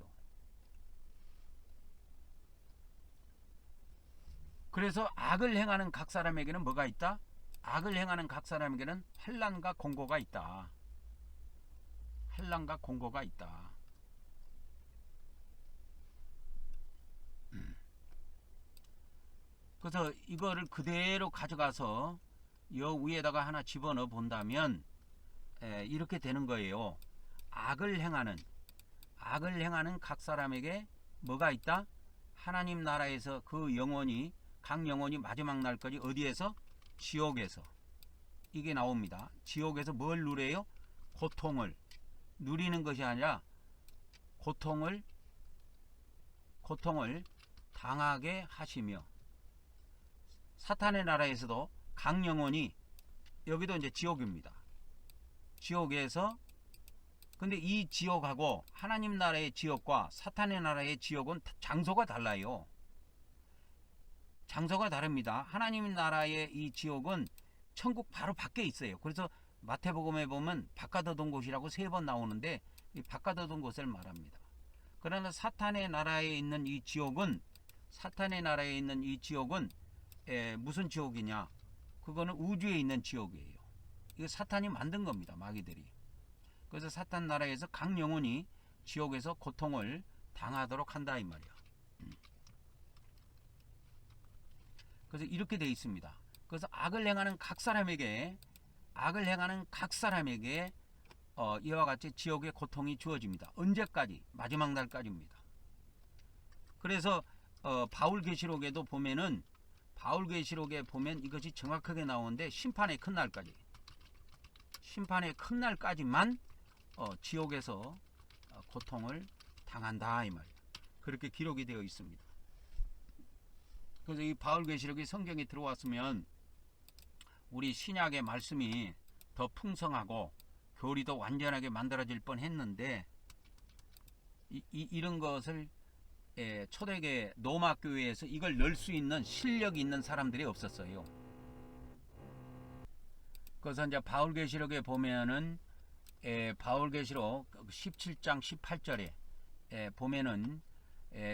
A: 그래서 악을 행하는 각 사람에게는 뭐가 있다? 악을 행하는 각 사람에게는 환난과 공고가 있다. 환난과 공고가 있다. 그래서 이거를 그대로 가져가서 여 위에다가 하나 집어넣어 본다면 이렇게 되는 거예요. 악을 행하는 각 사람에게 뭐가 있다? 하나님 나라에서 각 영혼이 마지막 날까지 어디에서? 지옥에서. 이게 나옵니다. 지옥에서 뭘 누려요? 고통을 누리는 것이 아니라 고통을 당하게 하시며 사탄의 나라에서도 각 영혼이 여기도 이제 지옥입니다. 지옥에서 근데 이 지옥하고 하나님 나라의 지옥과 사탄의 나라의 지옥은 장소가 달라요. 장소가 다릅니다. 하나님 나라의 이 지옥은 천국 바로 밖에 있어요. 그래서 마태복음에 보면 바깥어둔 곳이라고 3번 나오는데 이 바깥어둔 곳을 말합니다. 그러나 사탄의 나라에 있는 이 지옥은 사탄의 나라에 있는 이 지옥은 무슨 지옥이냐? 그거는 우주에 있는 지옥이에요. 이거 사탄이 만든 겁니다. 마귀들이. 그래서 사탄 나라에서 각 영혼이 지옥에서 고통을 당하도록 한다 이 말이야. 그래서 이렇게 되어 있습니다. 그래서 악을 행하는 각 사람에게 이와 같이 지옥의 고통이 주어집니다. 언제까지? 마지막 날까지입니다. 그래서 바울계시록에 보면 이것이 정확하게 나오는데 심판의 큰 날까지만 지옥에서 고통을 당한다 이 말이에요. 그렇게 기록이 되어 있습니다. 그래서 이 바울계시록이 성경에 들어왔으면 우리 신약의 말씀이 더 풍성하고 교리도 완전하게 만들어질 뻔했는데 이런 것을 초대교회 로마 교회에서 이걸 넣을 수 있는 실력이 있는 사람들이 없었어요. 그래서 이제 바울계시록에 보면은 바울계시록 17장 18절에 보면은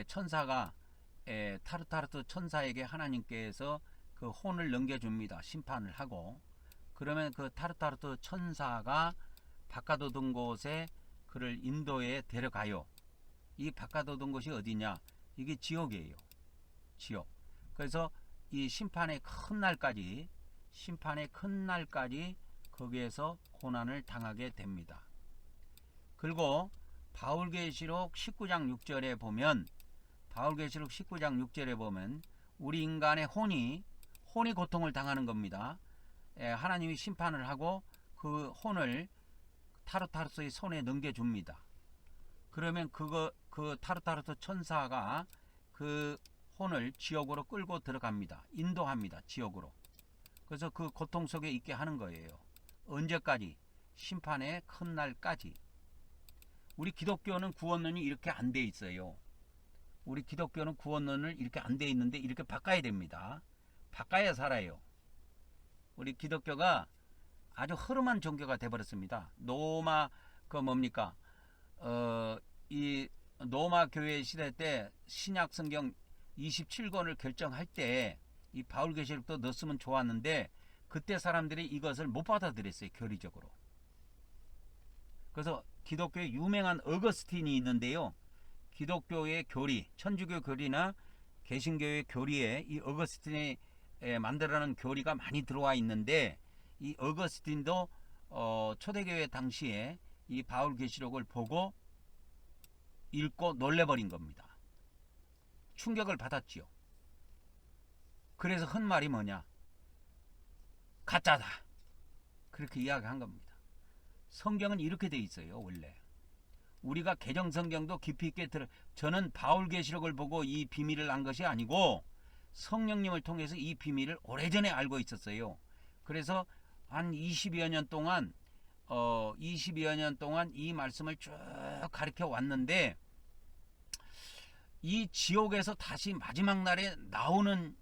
A: 천사가 타르타르트 천사에게 하나님께서 그 혼을 넘겨줍니다. 심판을 하고. 그러면 그 타르타르트 천사가 바깥 얻은 곳에 그를 인도에 데려가요. 이 바깥 얻은 곳이 어디냐? 이게 지옥이에요. 지옥. 그래서 이 심판의 큰 날까지 거기에서 고난을 당하게 됩니다. 그리고 바울계시록 19장 6절에 보면 우리 인간의 혼이 고통을 당하는 겁니다. 하나님이 심판을 하고 그 혼을 타르타르스의 손에 넘겨줍니다. 그러면 그 타르타르스 천사가 그 혼을 지옥으로 끌고 들어갑니다. 인도합니다. 지옥으로. 그래서 그 고통 속에 있게 하는 거예요. 언제까지? 심판의 큰 날까지. 우리 기독교는 구원론이 이렇게 안 돼 있어요. 우리 기독교는 구원론을 이렇게 안 돼 있는데 이렇게 바꿔야 됩니다. 바꿔야 살아요. 우리 기독교가 아주 흐름한 종교가 돼버렸습니다. 이 로마 교회 시대 때 신약 성경 27권을 결정할 때 이 바울계시록도 넣었으면 좋았는데 그때 사람들이 이것을 못 받아들였어요. 교리적으로. 그래서 기독교의 유명한 어거스틴이 있는데요. 기독교의 교리, 천주교 교리나 개신교의 교리에 이 어거스틴이 만들어낸 교리가 많이 들어와 있는데 이 어거스틴도 초대교회 당시에 이 바울계시록을 보고 읽고 놀래버린 겁니다. 충격을 받았지요. 그래서 한 말이 뭐냐? 가짜다. 그렇게 이야기한 겁니다. 성경은 이렇게 돼 있어요. 원래 우리가 개정성경도 깊이 있게 저는 바울계시록을 보고 이 비밀을 안 것이 아니고 성령님을 통해서 이 비밀을 오래전에 알고 있었어요. 그래서 한 20여 년 동안 이 말씀을 쭉 가르쳐 왔는데 이 지옥에서 다시 마지막 날에 나오는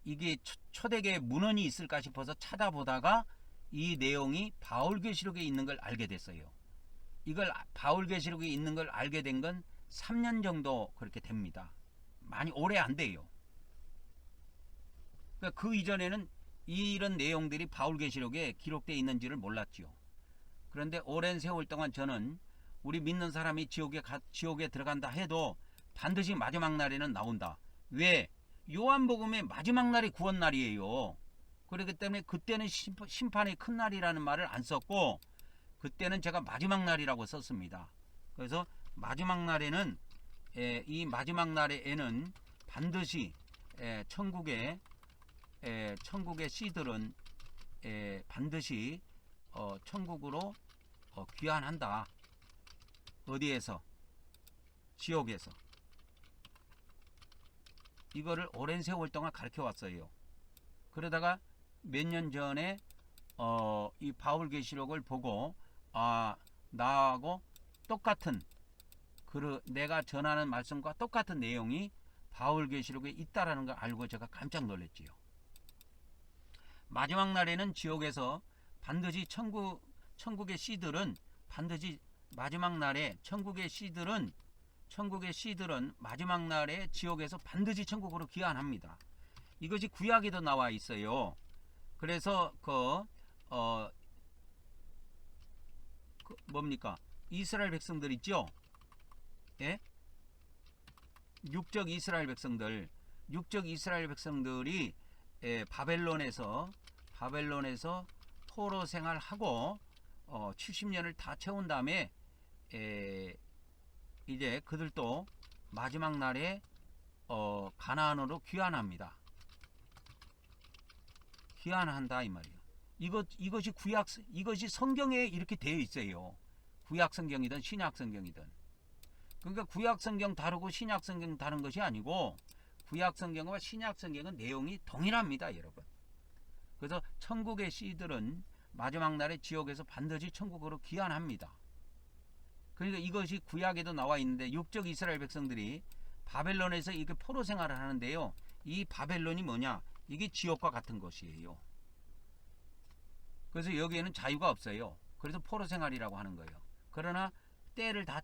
A: 이게 초대교회 문헌이 있을까 싶어서 찾아보다가 이 내용이 바울계시록에 있는 걸 알게 됐어요. 이걸 바울계시록에 있는 걸 알게 된 건 3년 정도 그렇게 됩니다. 많이 오래 안 돼요. 그러니까 그 이전에는 이런 내용들이 바울계시록에 기록되어 있는지를 몰랐죠. 그런데 오랜 세월 동안 저는 우리 믿는 사람이 지옥에 들어간다 해도 반드시 마지막 날에는 나온다. 왜? 요한복음의 마지막 날이 구원 날이에요. 그렇기 때문에 그때는 심판의 큰 날이라는 말을 안 썼고 그때는 제가 마지막 날이라고 썼습니다. 그래서 마지막 날에는 이 마지막 날에는 반드시 천국의 씨들은 반드시 천국으로 귀환한다. 어디에서? 지옥에서. 이거를 오랜 세월 동안 가르쳐 왔어요. 그러다가 몇 년 전에 이 바울계시록을 보고 나하고 똑같은 내가 전하는 말씀과 똑같은 내용이 바울계시록에 있다라는 걸 알고 제가 깜짝 놀랐지요. 마지막 날에는 지옥에서 반드시 천국의 씨들은 반드시 마지막 날에 천국의 씨들은 천국의 씨들은 마지막 날에 지옥에서 반드시 천국으로 귀환합니다. 이것이 구약에도 나와 있어요. 그래서 뭡니까? 이스라엘 백성들 있죠? 예? 육적 이스라엘 백성들이 바벨론에서 포로 생활하고 70년을 다 채운 다음에 이제 그들도 마지막 날에 가나안으로 귀환합니다. 귀환한다 이 말이에요. 이것이 성경에 이렇게 되어 있어요. 구약 성경이든 신약 성경이든. 그러니까 구약 성경 다르고 신약 성경 다른 것이 아니고 구약 성경과 신약 성경은 내용이 동일합니다, 여러분. 그래서 천국의 씨들은 마지막 날에 지옥에서 반드시 천국으로 귀환합니다. 그러니까 이것이 구약에도 나와 있는데 육적 이스라엘 백성들이 바벨론에서 이렇게 포로 생활을 하는데요. 이 바벨론이 뭐냐? 이게 지옥과 같은 것이에요. 그래서 여기에는 자유가 없어요. 그래서 포로 생활이라고 하는 거예요. 그러나 때를 다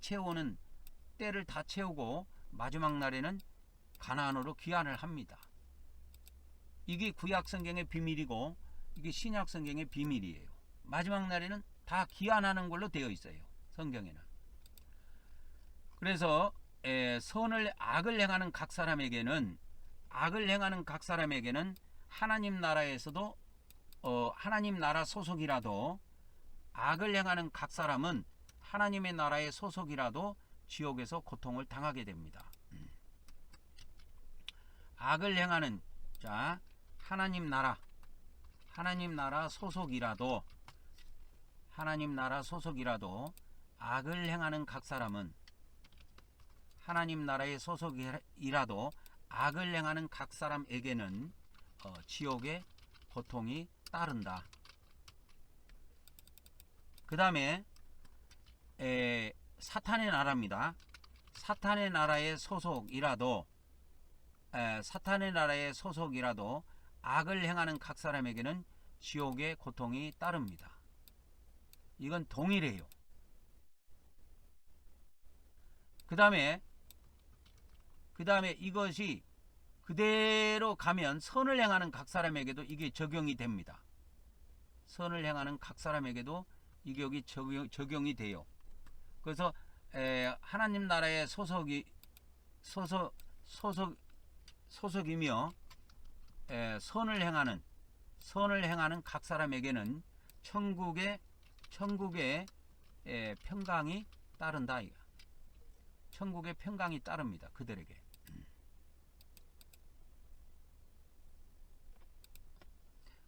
A: 채우고 마지막 날에는 가나안으로 귀환을 합니다. 이게 구약 성경의 비밀이고 이게 신약 성경의 비밀이에요. 마지막 날에는 다 귀환하는 걸로 되어 있어요. 성경에는. 그래서 악을 행하는 각 사람에게는 하나님 나라에서도 하나님 나라 소속이라도 악을 행하는 각 사람은 하나님의 나라의 소속이라도 지옥에서 고통을 당하게 됩니다. 악을 행하는 하나님 나라 소속이라도 악을 행하는 각 사람은 하나님 나라의 소속이라도 악을 행하는 각 사람에게는 지옥의 고통이 따른다. 그 다음에 사탄의 나라입니다. 사탄의 나라의 소속이라도 악을 행하는 각 사람에게는 지옥의 고통이 따릅니다. 이건 동일해요. 그 다음에 이것이 그대로 가면 선을 행하는 각 사람에게도 이게 적용이 됩니다. 선을 행하는 각 사람에게도 이게 여기 적용이 돼요. 그래서 하나님 나라의 소속이며 선을 행하는 각 사람에게는 천국의 평강이 따른다. 천국의 평강이 따릅니다. 그들에게.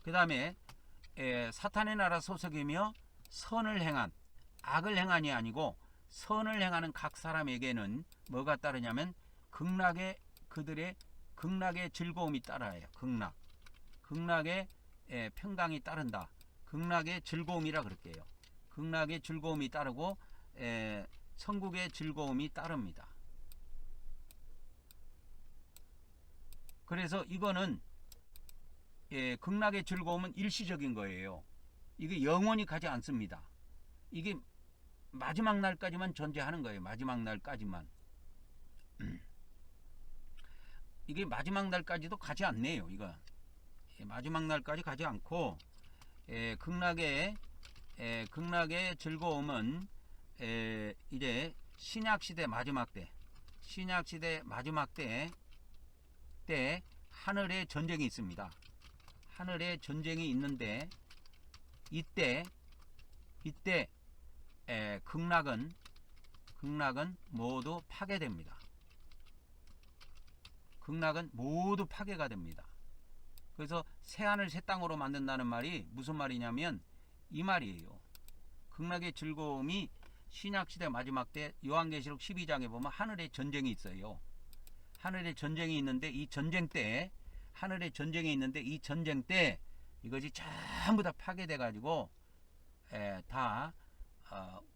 A: 그 다음에 사탄의 나라 소속이며 악을 행한이 아니고 선을 행하는 각 사람에게는 뭐가 따르냐면 그들의 극락의 즐거움이 따라요. 극락의 평강이 따른다. 극락의 즐거움이라 그럴게요. 극락의 즐거움이 따르고 천국의 즐거움이 따릅니다. 그래서 이거는 극락의 즐거움은 일시적인 거예요. 이게 영원히 가지 않습니다. 이게 마지막 날까지만 존재하는 거예요. 마지막 날까지만. 이게 마지막 날까지도 가지 않네요. 이거 마지막 날까지 가지 않고 극락의 즐거움은 이제 신약시대 마지막 때 하늘에 전쟁이 있습니다. 하늘에 전쟁이 있는데 이때 극락은 모두 파괴됩니다. 극락은 모두 파괴가 됩니다. 그래서 새하늘 새 땅으로 만든다는 말이 무슨 말이냐면 이 말이에요. 극락의 즐거움이 신약시대 마지막 때 요한계시록 12장에 보면 하늘에 전쟁이 있어요. 하늘에 전쟁이 있는데 이 전쟁 때 이것이 전부 다 파괴돼 가지고 다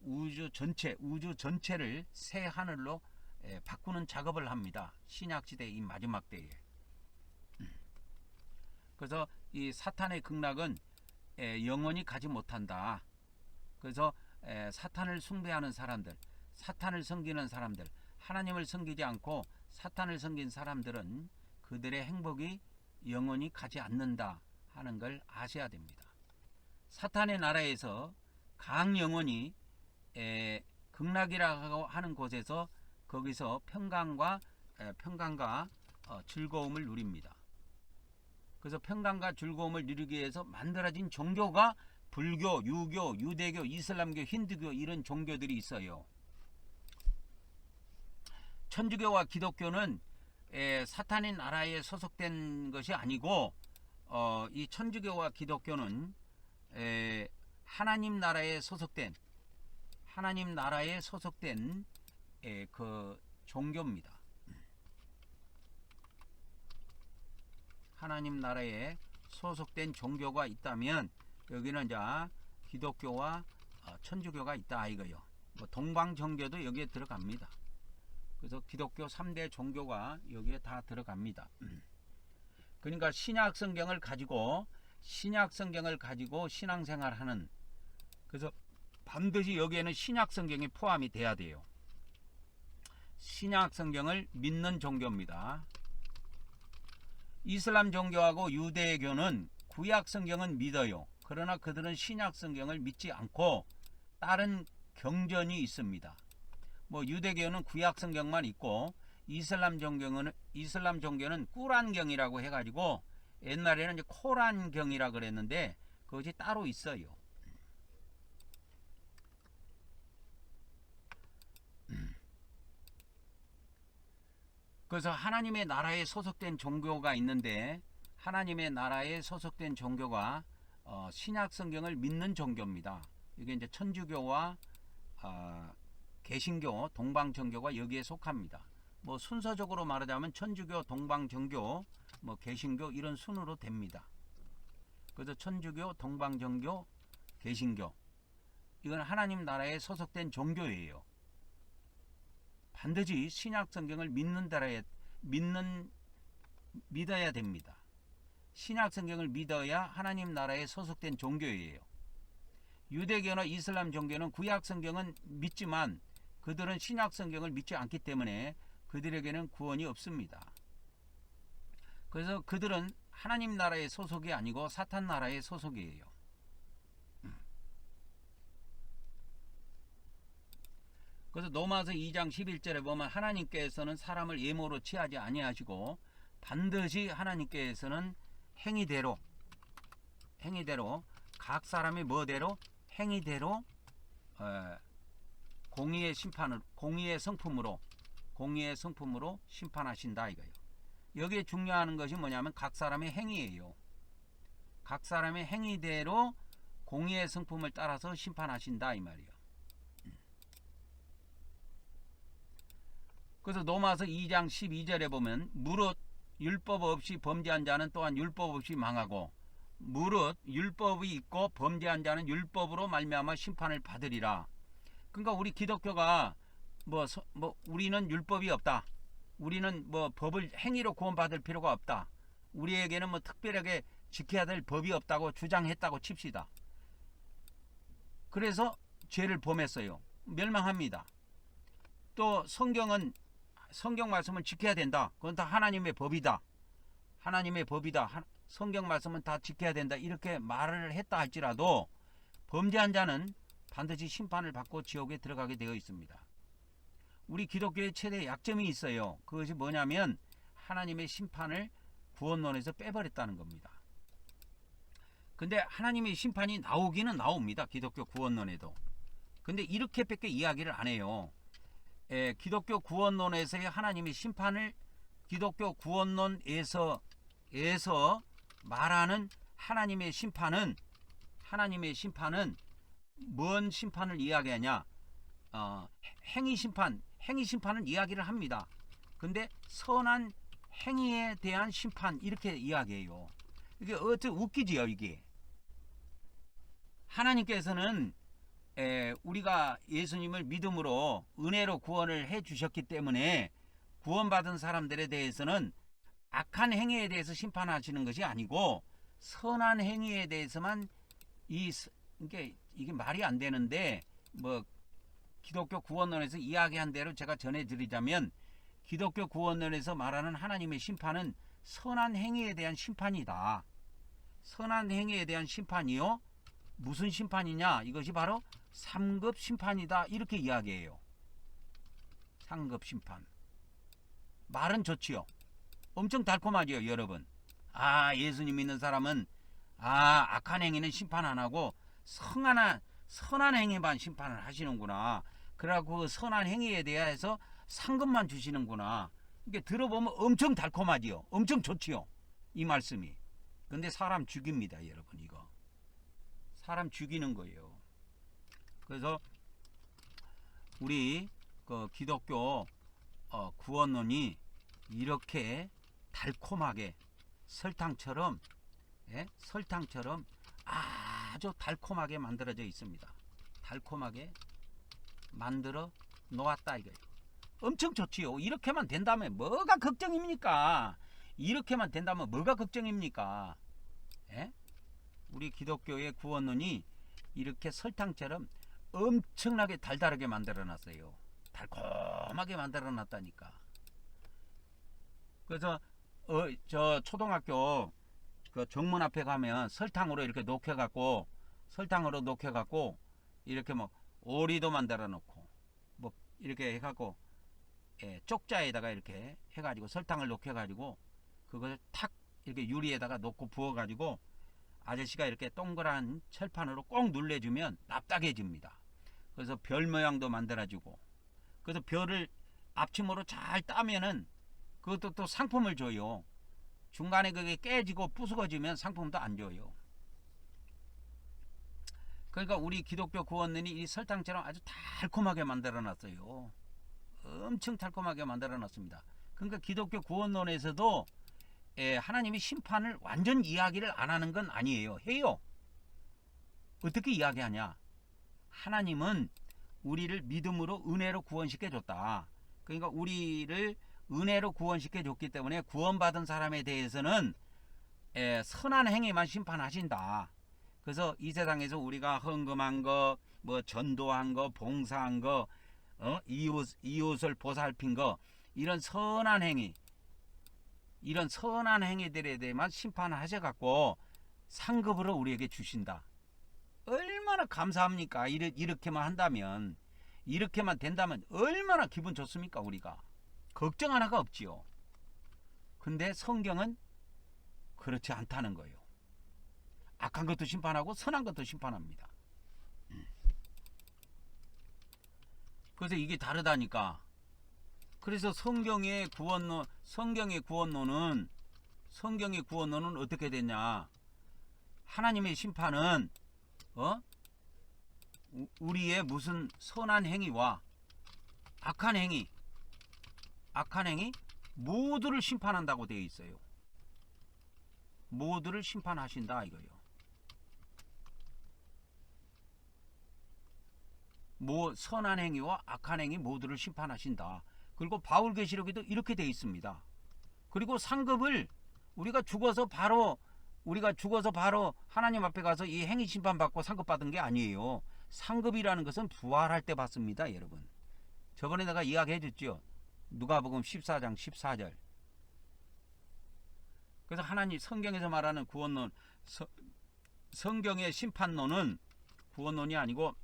A: 우주 전체를 새 하늘로 바꾸는 작업을 합니다. 신약시대 이 마지막 때에. 그래서 이 사탄의 극락은 영원히 가지 못한다. 그래서 사탄을 숭배하는 사람들, 사탄을 섬기는 사람들, 하나님을 섬기지 않고 사탄을 섬긴 사람들은 그들의 행복이 영원히 가지 않는다 하는 걸 아셔야 됩니다. 사탄의 나라에서 강영원히 극락이라고 하는 곳에서 거기서 평강과 즐거움을 누립니다. 그래서 평강과 즐거움을 누리기 위해서 만들어진 종교가 불교, 유교, 유대교, 이슬람교, 힌두교 이런 종교들이 있어요. 천주교와 기독교는 사탄의 나라에 소속된 것이 아니고 이 천주교와 기독교는 하나님 나라에 소속된 그 종교입니다. 하나님 나라에 소속된 종교가 있다면 여기는 이제 기독교와 천주교가 있다 이거요. 뭐 동방정교도 여기에 들어갑니다. 그래서 기독교 3대 종교가 여기에 다 들어갑니다. 그러니까 신약 성경을 가지고 신앙생활하는, 그래서 반드시 여기에는 신약 성경이 포함이 돼야 돼요. 신약 성경을 믿는 종교입니다. 이슬람 종교하고 유대교는 구약 성경은 믿어요. 그러나 그들은 신약 성경을 믿지 않고 다른 경전이 있습니다. 뭐 유대교는 구약 성경만 있고 이슬람 종교는 꾸란경이라고 해가지고 옛날에는 이제 코란경이라 그랬는데 그것이 따로 있어요. 그래서 하나님의 나라에 소속된 종교가 있는데 하나님의 나라에 소속된 종교가 신약 성경을 믿는 종교입니다. 이게 이제 천주교와 개신교, 동방정교가 여기에 속합니다. 뭐 순서적으로 말하자면 천주교, 동방정교, 뭐 개신교 이런 순으로 됩니다. 그래서 천주교, 동방정교, 개신교 이건 하나님 나라에 소속된 종교예요. 반드시 신약 성경을 믿어야 됩니다. 신약 성경을 믿어야 하나님 나라에 소속된 종교예요. 유대교나 이슬람 종교는 구약 성경은 믿지만 그들은 신약 성경을 믿지 않기 때문에 그들에게는 구원이 없습니다. 그래서 그들은 하나님 나라의 소속이 아니고 사탄 나라의 소속이에요. 그래서 로마서 2장 11절에 보면 하나님께서는 사람을 예모로 취하지 아니하시고 반드시 하나님께서는 행위대로 각 사람이 뭐대로 행위대로 공의의 성품으로 심판하신다 이거예요. 여기에 중요한 것이 뭐냐면 각 사람의 행위예요. 각 사람의 행위대로 공의의 성품을 따라서 심판하신다 이 말이에요. 그래서 로마서 2장 12절에 보면 무릇 율법 없이 범죄한 자는 또한 율법 없이 망하고 무릇 율법이 있고 범죄한 자는 율법으로 말미암아 심판을 받으리라. 그러니까 우리 기독교가 우리는 율법이 없다. 우리는 뭐 법을 행위로 구원받을 필요가 없다. 우리에게는 뭐 특별하게 지켜야 될 법이 없다고 주장했다고 칩시다. 그래서 죄를 범했어요. 멸망합니다. 또 성경 말씀은 지켜야 된다. 그건 다 하나님의 법이다. 성경 말씀은 다 지켜야 된다. 이렇게 말을 했다 할지라도 범죄한 자는 반드시 심판을 받고 지옥에 들어가게 되어 있습니다. 우리 기독교의 최대 약점이 있어요. 그것이 뭐냐면 하나님의 심판을 구원론에서 빼버렸다는 겁니다. 근데 하나님의 심판이 나오기는 나옵니다. 기독교 구원론에도. 근데 이렇게밖에 이야기를 안 해요. 기독교 구원론에서의 하나님의 심판을 기독교 구원론에서 말하는 하나님의 심판은 뭔 심판을 이야기하냐? 행위 심판은 이야기를 합니다. 근데 선한 행위에 대한 심판 이렇게 이야기해요. 이게 어떻게 웃기지요, 이게. 하나님께서는 우리가 예수님을 믿음으로 은혜로 구원을 해 주셨기 때문에 구원받은 사람들에 대해서는 악한 행위에 대해서 심판하시는 것이 아니고 선한 행위에 대해서만 이게 말이 안 되는데 뭐 기독교 구원론에서 이야기한 대로 제가 전해드리자면, 기독교 구원론에서 말하는 하나님의 심판은 선한 행위에 대한 심판이다. 선한 행위에 대한 심판이요, 무슨 심판이냐, 이것이 바로 3급 심판이다, 이렇게 이야기해요. 3급 심판. 말은 좋지요. 엄청 달콤하죠, 여러분. 예수님 믿는 사람은 악한 행위는 심판 안 하고 선한 행위만 심판을 하시는구나. 그래갖고 그 선한 행위에 대해서 상급만 주시는구나. 이게 들어보면 엄청 달콤하지요. 엄청 좋지요, 이 말씀이. 근데 사람 죽입니다, 여러분. 이거 사람 죽이는 거예요. 그래서 우리 그 기독교 구원론이 이렇게 달콤하게 설탕처럼 아주 달콤하게 만들어져 있습니다. 달콤하게 만들어 놓았다 이거예요. 엄청 좋지요. 이렇게만 된다면 뭐가 걱정입니까? 이렇게만 된다면 뭐가 걱정입니까? 우리 기독교의 구원론이 이렇게 설탕처럼 엄청나게 달달하게 만들어 놨어요. 달콤하게 만들어 놨다니까. 그래서 저 초등학교 그 정문 앞에 가면 설탕으로 녹여갖고 이렇게 뭐 오리도 만들어 놓고 뭐 이렇게 해갖고 쪽자에다가 이렇게 해가지고 설탕을 녹여가지고 그걸 탁 이렇게 유리에다가 놓고 부어가지고 아저씨가 이렇게 동그란 철판으로 꼭 눌러주면 납작해집니다. 그래서 별 모양도 만들어주고, 그래서 별을 앞치마로 잘 따면은 그것도 또 상품을 줘요. 중간에 그게 깨지고 부수거지면 상품도 안 줘요. 그러니까 우리 기독교 구원론이 이 설탕처럼 아주 달콤하게 만들어 놨어요. 엄청 달콤하게 만들어 놨습니다. 그러니까 기독교 구원론에서도 하나님이 심판을 완전 이야기를 안 하는 건 아니에요. 해요. 어떻게 이야기하냐? 하나님은 우리를 믿음으로 은혜로 구원시켜 줬다. 그러니까 우리를 은혜로 구원시켜 줬기 때문에 구원받은 사람에 대해서는 선한 행위만 심판하신다. 그래서 이 세상에서 우리가 헌금한 거, 뭐 전도한 거, 봉사한 거, 이웃을 보살핀 거, 이런 선한 행위들에 대해만 심판하셔갖고 상급으로 우리에게 주신다. 얼마나 감사합니까? 이렇게만 한다면, 이렇게만 된다면 얼마나 기분 좋습니까? 우리가 걱정 하나가 없지요. 근데 성경은 그렇지 않다는 거예요. 악한 것도 심판하고 선한 것도 심판합니다. 그래서 이게 다르다니까. 그래서 성경의 구원론은 어떻게 되냐? 하나님의 심판은 우리의 무슨 선한 행위와 악한 행위 모두를 심판한다고 되어 있어요. 모두를 심판하신다 이거예요. 선한 행위와 악한 행위 모두를 심판하신다. 그리고 바울계시록에도 이렇게 되어 있습니다. 그리고 상급을 우리가 죽어서 바로 하나님 앞에 가서 이 행위 심판 받고 상급 받은 게 아니에요. 상급이라는 것은 부활할 때 받습니다, 여러분. 저번에 내가 이야기해 줬죠. 누가복음 14장 14절. 그래서 하나님 성경에서 말하는 구원론, 성경의 심판론은 구원론이 아니고,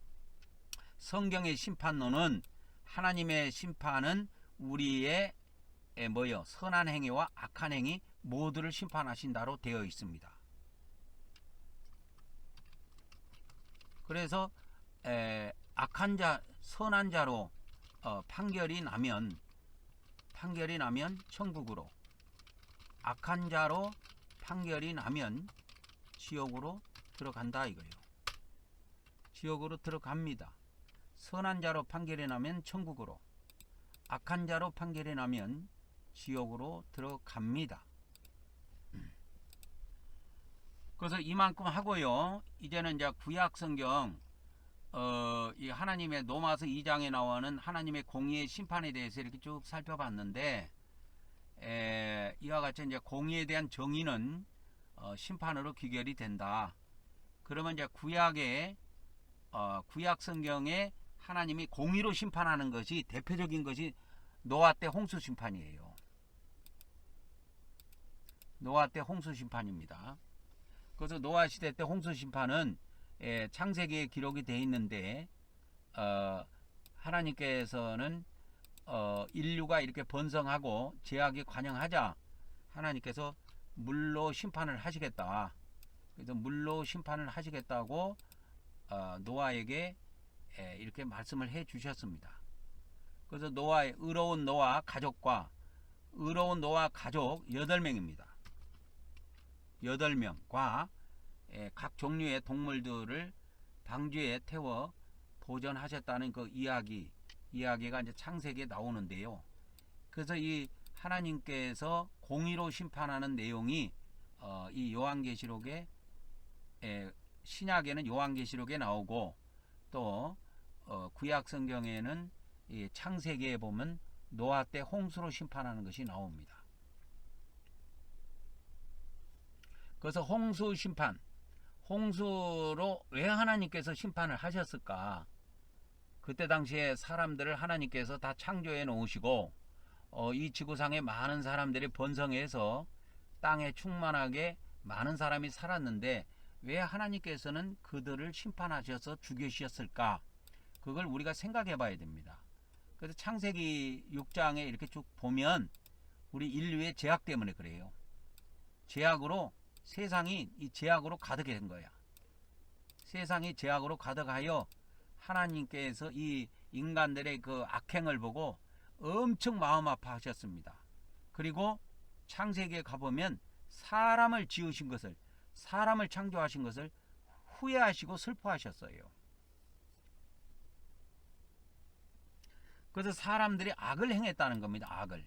A: 성경의 심판론은 하나님의 심판은 우리의 선한 행위와 악한 행위 모두를 심판하신다로 되어 있습니다. 그래서 악한 자, 선한 자로 판결이 나면 천국으로, 악한 자로 판결이 나면 지옥으로 들어간다 이거예요. 지옥으로 들어갑니다. 선한 자로 판결이 나면 천국으로, 악한 자로 판결이 나면 지옥으로 들어갑니다. 그래서 이만큼 하고요. 이제는 이제 구약 성경 이 하나님의 로마서 2장에 나오는 하나님의 공의의 심판에 대해서 이렇게 쭉 살펴봤는데, 이와 같이 이제 공의에 대한 정의는 심판으로 귀결이 된다. 그러면 이제 구약 성경에 하나님이 공의로 심판하는 것이 대표적인 것이 노아 때 홍수 심판이에요. 노아 때 홍수 심판입니다. 그래서 노아 시대 때 홍수 심판은 창세기에 기록이 되어 있는데 하나님께서는 인류가 이렇게 번성하고 죄악에 관영하자 하나님께서 물로 심판을 하시겠다. 그래서 물로 심판을 하시겠다고 노아에게 이렇게 말씀을 해 주셨습니다. 그래서 노아의 의로운 노아 가족과 의로운 노아 가족 8명입니다. 8명과 각 종류의 동물들을 방주에 태워 보존하셨다는 그 이야기가 이제 창세기에 나오는데요. 그래서 이 하나님께서 공의로 심판하는 내용이 이 요한계시록에 신약에는 요한계시록에 나오고 또 구약 성경에는 이 창세기에 보면 노아 때 홍수로 심판하는 것이 나옵니다. 그래서 홍수 심판, 홍수로 왜 하나님께서 심판을 하셨을까? 그때 당시에 사람들을 하나님께서 다 창조해 놓으시고 이 지구상에 많은 사람들이 번성해서 땅에 충만하게 많은 사람이 살았는데 왜 하나님께서는 그들을 심판하셔서 죽이셨을까? 그걸 우리가 생각해 봐야 됩니다. 그래서 창세기 6장에 이렇게 쭉 보면 우리 인류의 죄악 때문에 그래요. 죄악으로 세상이 이 죄악으로 가득한 거야. 세상이 죄악으로 가득하여 하나님께서 이 인간들의 그 악행을 보고 엄청 마음 아파하셨습니다. 그리고 창세기에 가보면 사람을 지으신 것을, 사람을 창조하신 것을 후회하시고 슬퍼하셨어요. 그래서 사람들이 악을 행했다는 겁니다. 악을.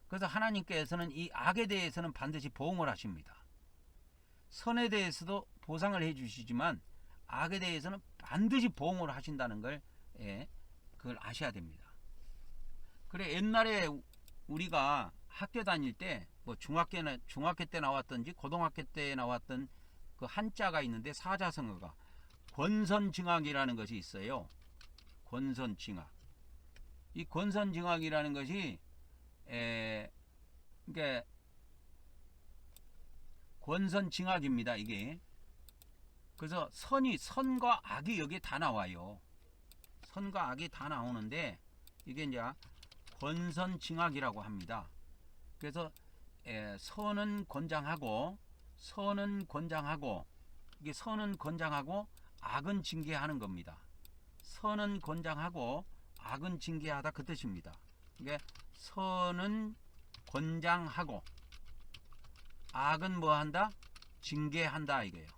A: 그래서 하나님께서는 이 악에 대해서는 반드시 보응을 하십니다. 선에 대해서도 보상을 해주시지만 악에 대해서는 반드시 보응을 하신다는 걸 그걸 아셔야 됩니다. 그래 옛날에 우리가 학교 다닐 때 뭐 중학교 때 나왔던지 고등학교 때 나왔던 그 한자가 있는데 사자성어가 권선징악이라는 것이 있어요. 권선징악. 이 권선징악이라는 것이 그러니까 권선징악입니다. 이게. 그래서 선과 악이 여기 다 나와요. 선과 악이 다 나오는데 이게 이제 권선징악이라고 합니다. 그래서 선은 권장하고 이게 선은 권장하고 악은 징계하는 겁니다. 선은 권장하고 악은 징계하다 그 뜻입니다. 이게 선은 권장하고 악은 뭐 한다? 징계한다 이거예요.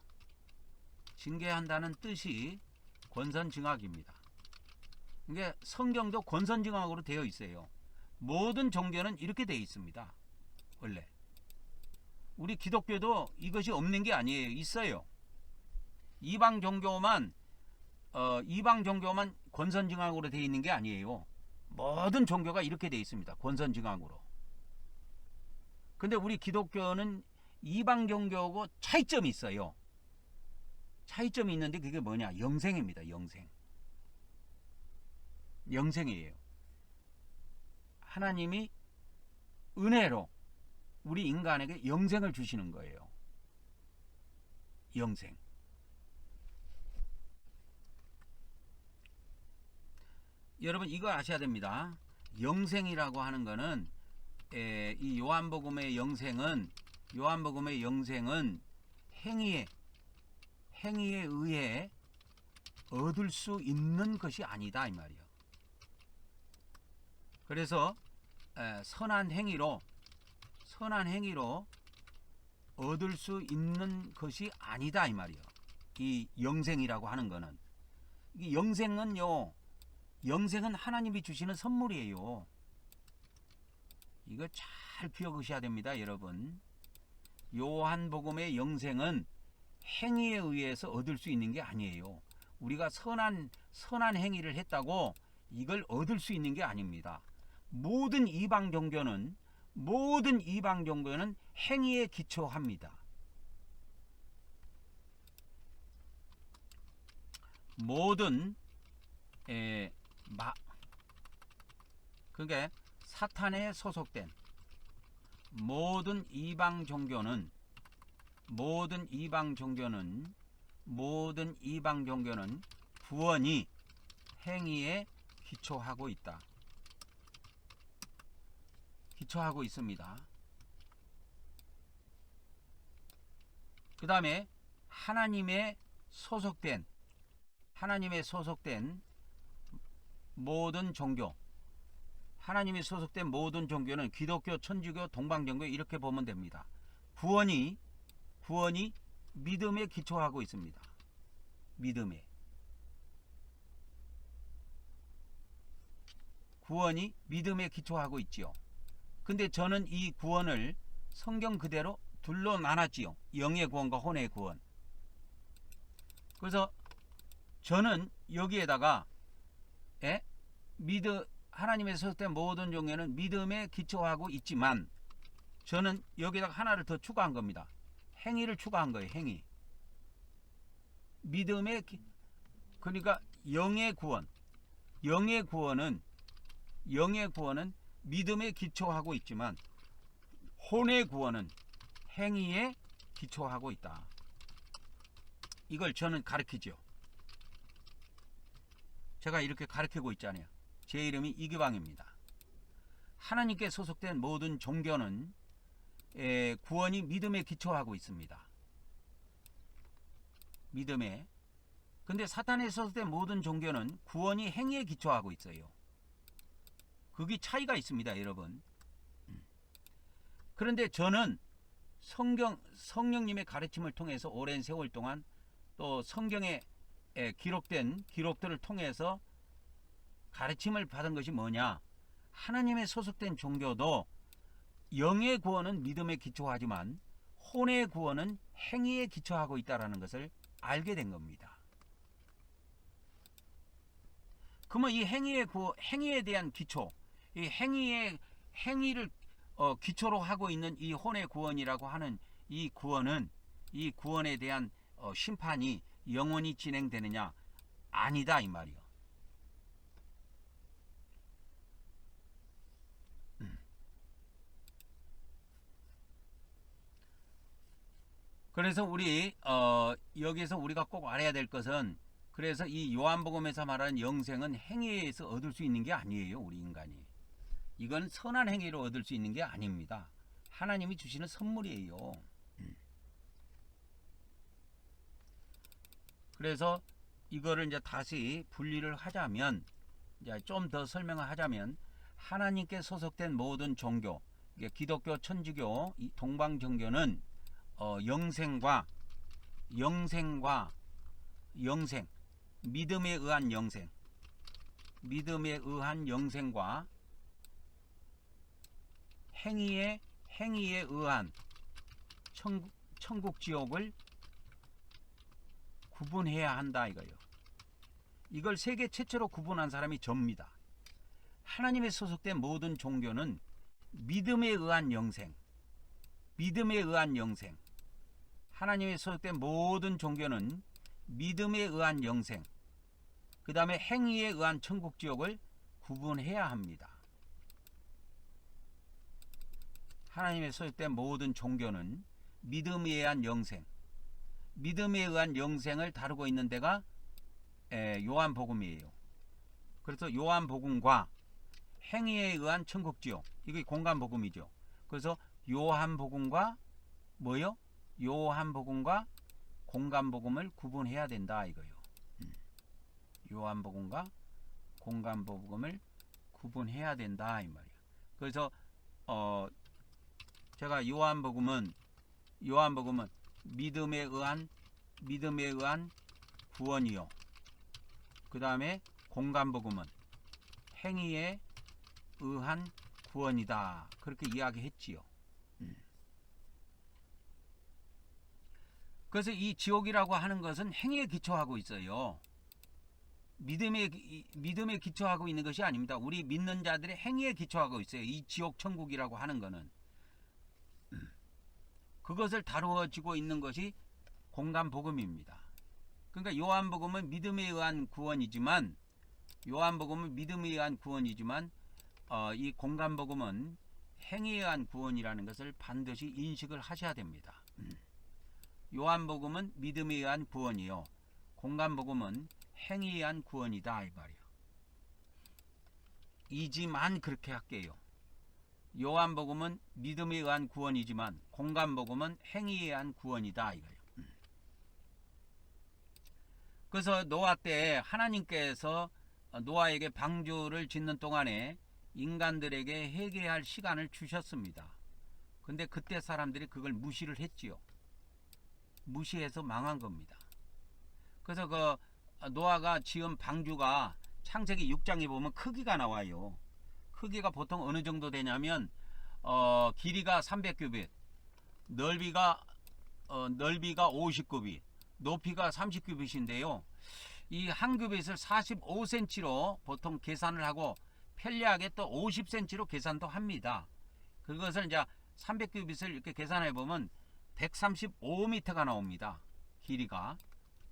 A: 징계한다는 뜻이 권선징악입니다. 이게 성경도 권선징악으로 되어 있어요. 모든 종교는 이렇게 되어 있습니다. 원래 우리 기독교도 이것이 없는 게 아니에요. 있어요. 이방 종교만 권선징악으로 되어 있는 게 아니에요. 모든 종교가 이렇게 되어 있습니다. 권선징악으로. 근데 우리 기독교는 이방 종교하고 차이점이 있어요. 차이점이 있는데 그게 뭐냐? 영생입니다. 영생이에요. 하나님이 은혜로 우리 인간에게 영생을 주시는 거예요. 영생. 여러분 이거 아셔야 됩니다. 영생이라고 하는 거는 이 요한복음의 영생은 행위에 의해 얻을 수 있는 것이 아니다 이 말이에요. 그래서 선한 행위로 얻을 수 있는 것이 아니다 이 말이에요. 이 영생이라고 하는 거는 이 영생은 하나님이 주시는 선물이에요. 이거 잘 기억하셔야 됩니다, 여러분. 요한복음의 영생은 행위에 의해서 얻을 수 있는 게 아니에요. 우리가 선한 행위를 했다고 이걸 얻을 수 있는 게 아닙니다. 모든 이방 종교는 행위에 기초합니다. 모든 에, 마 그게 사탄에 소속된 모든 이방 종교는 구원이 행위에 기초하고 있습니다. 그 다음에 하나님의 소속된 모든 종교는 기독교, 천주교, 동방종교 이렇게 보면 됩니다. 구원이 믿음에 기초하고 있습니다. 구원이 믿음에 기초하고 있지요. 근데 저는 이 구원을 성경 그대로 둘로 나눴지요. 영의 구원과 혼의 구원. 그래서 저는 여기에다가 하나님의 소속된 모든 종교는 믿음에 기초하고 있지만 저는 여기다가 하나를 더 추가한 겁니다. 행위를 추가한 거예요. 행위. 그러니까 영의 구원은 믿음에 기초하고 있지만 혼의 구원은 행위에 기초하고 있다. 이걸 저는 가르치죠. 제가 이렇게 가르치고 있잖아요. 제 이름이 이규방입니다. 하나님께 소속된 모든 종교는 구원이 믿음에 기초하고 있습니다. 믿음에. 근데 사탄에 소속된 모든 종교는 구원이 행위에 기초하고 있어요. 그게 차이가 있습니다, 여러분. 그런데 저는 성령님의 가르침을 통해서 오랜 세월 동안 또 성경에 기록된 기록들을 통해서 가르침을 받은 것이 뭐냐? 하나님의 소속된 종교도 영의 구원은 믿음에 기초하지만 혼의 구원은 행위에 기초하고 있다는 것을 알게 된 겁니다. 그러면 이 행위에 대한 기초, 이 행위를 기초로 하고 있는 이 혼의 구원이라고 하는 이 구원에 대한 심판이 영원히 진행되느냐? 아니다, 이 말이요. 그래서 여기서 우리가 꼭 알아야 될 것은, 그래서 이 요한복음에서 말하는 영생은 행위에서 얻을 수 있는 게 아니에요. 우리 인간이. 이건 선한 행위로 얻을 수 있는 게 아닙니다. 하나님이 주시는 선물이에요. 그래서 이거를 이제 다시 분리를 하자면, 이제 좀 더 설명을 하자면, 하나님께 소속된 모든 종교, 기독교, 천주교, 동방 종교는 영생, 믿음에 의한 영생과 행위에 의한 천국 지옥을 구분해야 한다 이거예요. 이걸 세계 최초로 구분한 사람이 접니다. 하나님의 소속된 모든 종교는 믿음에 의한 영생. 하나님의 소속된 모든 종교는 믿음에 의한 영생, 그 다음에 행위에 의한 천국 지옥을 구분해야 합니다. 하나님의 소속된 모든 종교는 믿음에 의한 영생을 다루고 있는 데가 요한복음이에요. 그래서 요한복음과 행위에 의한 천국 지옥, 이게 공간복음이죠. 그래서 요한복음과 공간복음을 구분해야 된다 이거예요. 요한복음과 공간복음을 구분해야 된다 이 말이에요. 그래서 제가 요한복음은 믿음에 의한 구원이요. 그 다음에 공간복음은 행위에 의한 구원이다. 그렇게 이야기했지요. 그래서 이 지옥이라고 하는 것은 행위에 기초하고 있어요. 믿음에 기초하고 있는 것이 아닙니다. 우리 믿는 자들의 행위에 기초하고 있어요. 이 지옥 천국이라고 하는 것은. 그것을 다루어지고 있는 것이 공간복음입니다. 그러니까 요한복음은 믿음에 의한 구원이지만 요한복음은 믿음에 의한 구원이지만 이 공간복음은 행위에 의한 구원이라는 것을 반드시 인식을 하셔야 됩니다. 요한복음은 믿음에 의한 구원이요, 공간복음은 행위에 의한 구원이다 이 말이요. 이지만 그렇게 할게요. 요한복음은 믿음에 의한 구원이지만 공간복음은 행위에 의한 구원이다 이거예요. 그래서 노아 때 하나님께서 노아에게 방주를 짓는 동안에 인간들에게 회개할 시간을 주셨습니다. 근데 그때 사람들이 그걸 무시를 했지요. 무시해서 망한 겁니다. 그래서 그 노아가 지은 방주가 창세기 6장에 보면 크기가 나와요. 크기가 보통 어느 정도 되냐면 길이가 300규빗, 넓이가 50규빗, 높이가 30규빗인데요. 이 한 규빗을 45cm로 보통 계산을 하고 편리하게 또 50cm로 계산도 합니다. 그것을 이제 300규빗을 이렇게 계산해 보면 135m가 나옵니다. 길이가.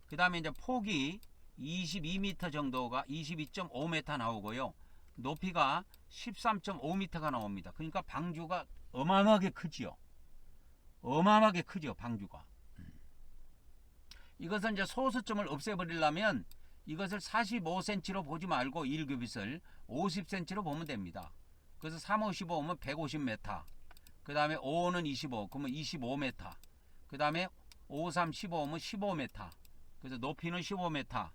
A: 그 다음에 이제 폭이 22m 정도가 22.5m 나오고요. 높이가 13.5m가 나옵니다. 그러니까 방주가 어마어마하게 크지요. 어마어마하게 크죠, 방주가. 이것은 이제 소수점을 없애버리려면 이것을 45cm로 보지 말고 1규빗을 50cm로 보면 됩니다. 그래서 3, 5, 15면 150m. 그 다음에 5는 25, 그러면 25m. 그 다음에 5, 3, 15면 15m. 그래서 높이는 15m.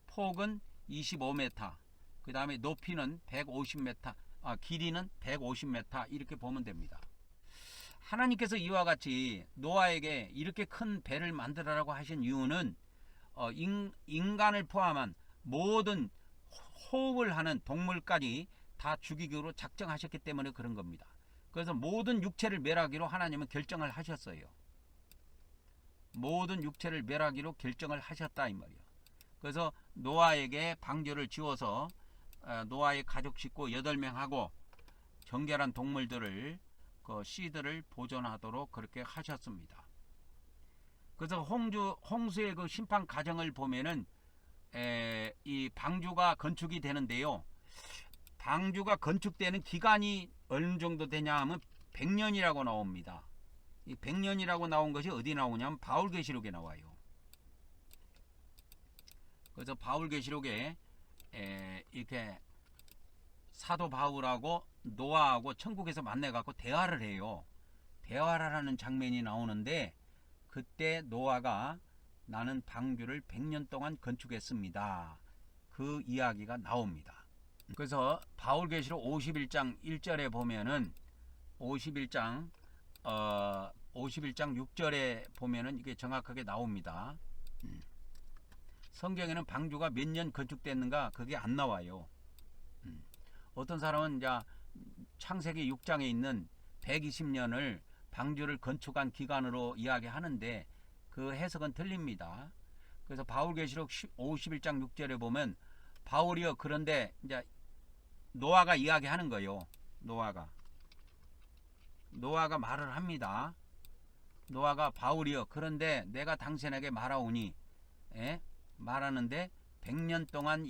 A: 폭은 25m. 그 다음에 높이는 150m. 길이는 150m. 이렇게 보면 됩니다. 하나님께서 이와 같이 노아에게 이렇게 큰 배를 만들어라고 하신 이유는 인간을 포함한 모든 호흡을 하는 동물까지 다 죽이기로 작정하셨기 때문에 그런 겁니다. 그래서 모든 육체를 멸하기로 하나님은 결정을 하셨어요. 모든 육체를 멸하기로 결정을 하셨다 이 말이에요. 그래서 노아에게 방주를 지어서 노아의 가족 식구 8명하고 정결한 동물들을 그 씨들을 보존하도록 그렇게 하셨습니다. 그래서 홍수의 그 심판 과정을 보면은 이 방주가 건축이 되는데요. 방주가 건축되는 기간이 어느 정도 되냐 하면 100년이라고 나옵니다. 이 100년이라고 나온 것이 어디 나오냐면 바울계시록에 나와요. 그래서 바울계시록에 이렇게 사도 바울하고 노아하고 천국에서 만나갖고 대화를 해요. 대화를 하는 장면이 나오는데 그때 노아가 나는 방주를 100년 동안 건축했습니다. 그 이야기가 나옵니다. 그래서 바울계시록 51장 1절에 보면은 51장 6절에 보면은 이게 정확하게 나옵니다. 성경에는 방주가 몇 년 건축됐는가 그게 안 나와요. 어떤 사람은 이제 창세기 6장에 있는 120년을 방주를 건축한 기간으로 이야기하는데 그 해석은 틀립니다. 그래서 바울계시록 51장 6절에 보면 바울이여 그런데 이제 노아가 이야기하는 거예요. 노아가 말을 합니다. 노아가 바울이여 그런데 내가 당신에게 말하오니 말하는데 100년 동안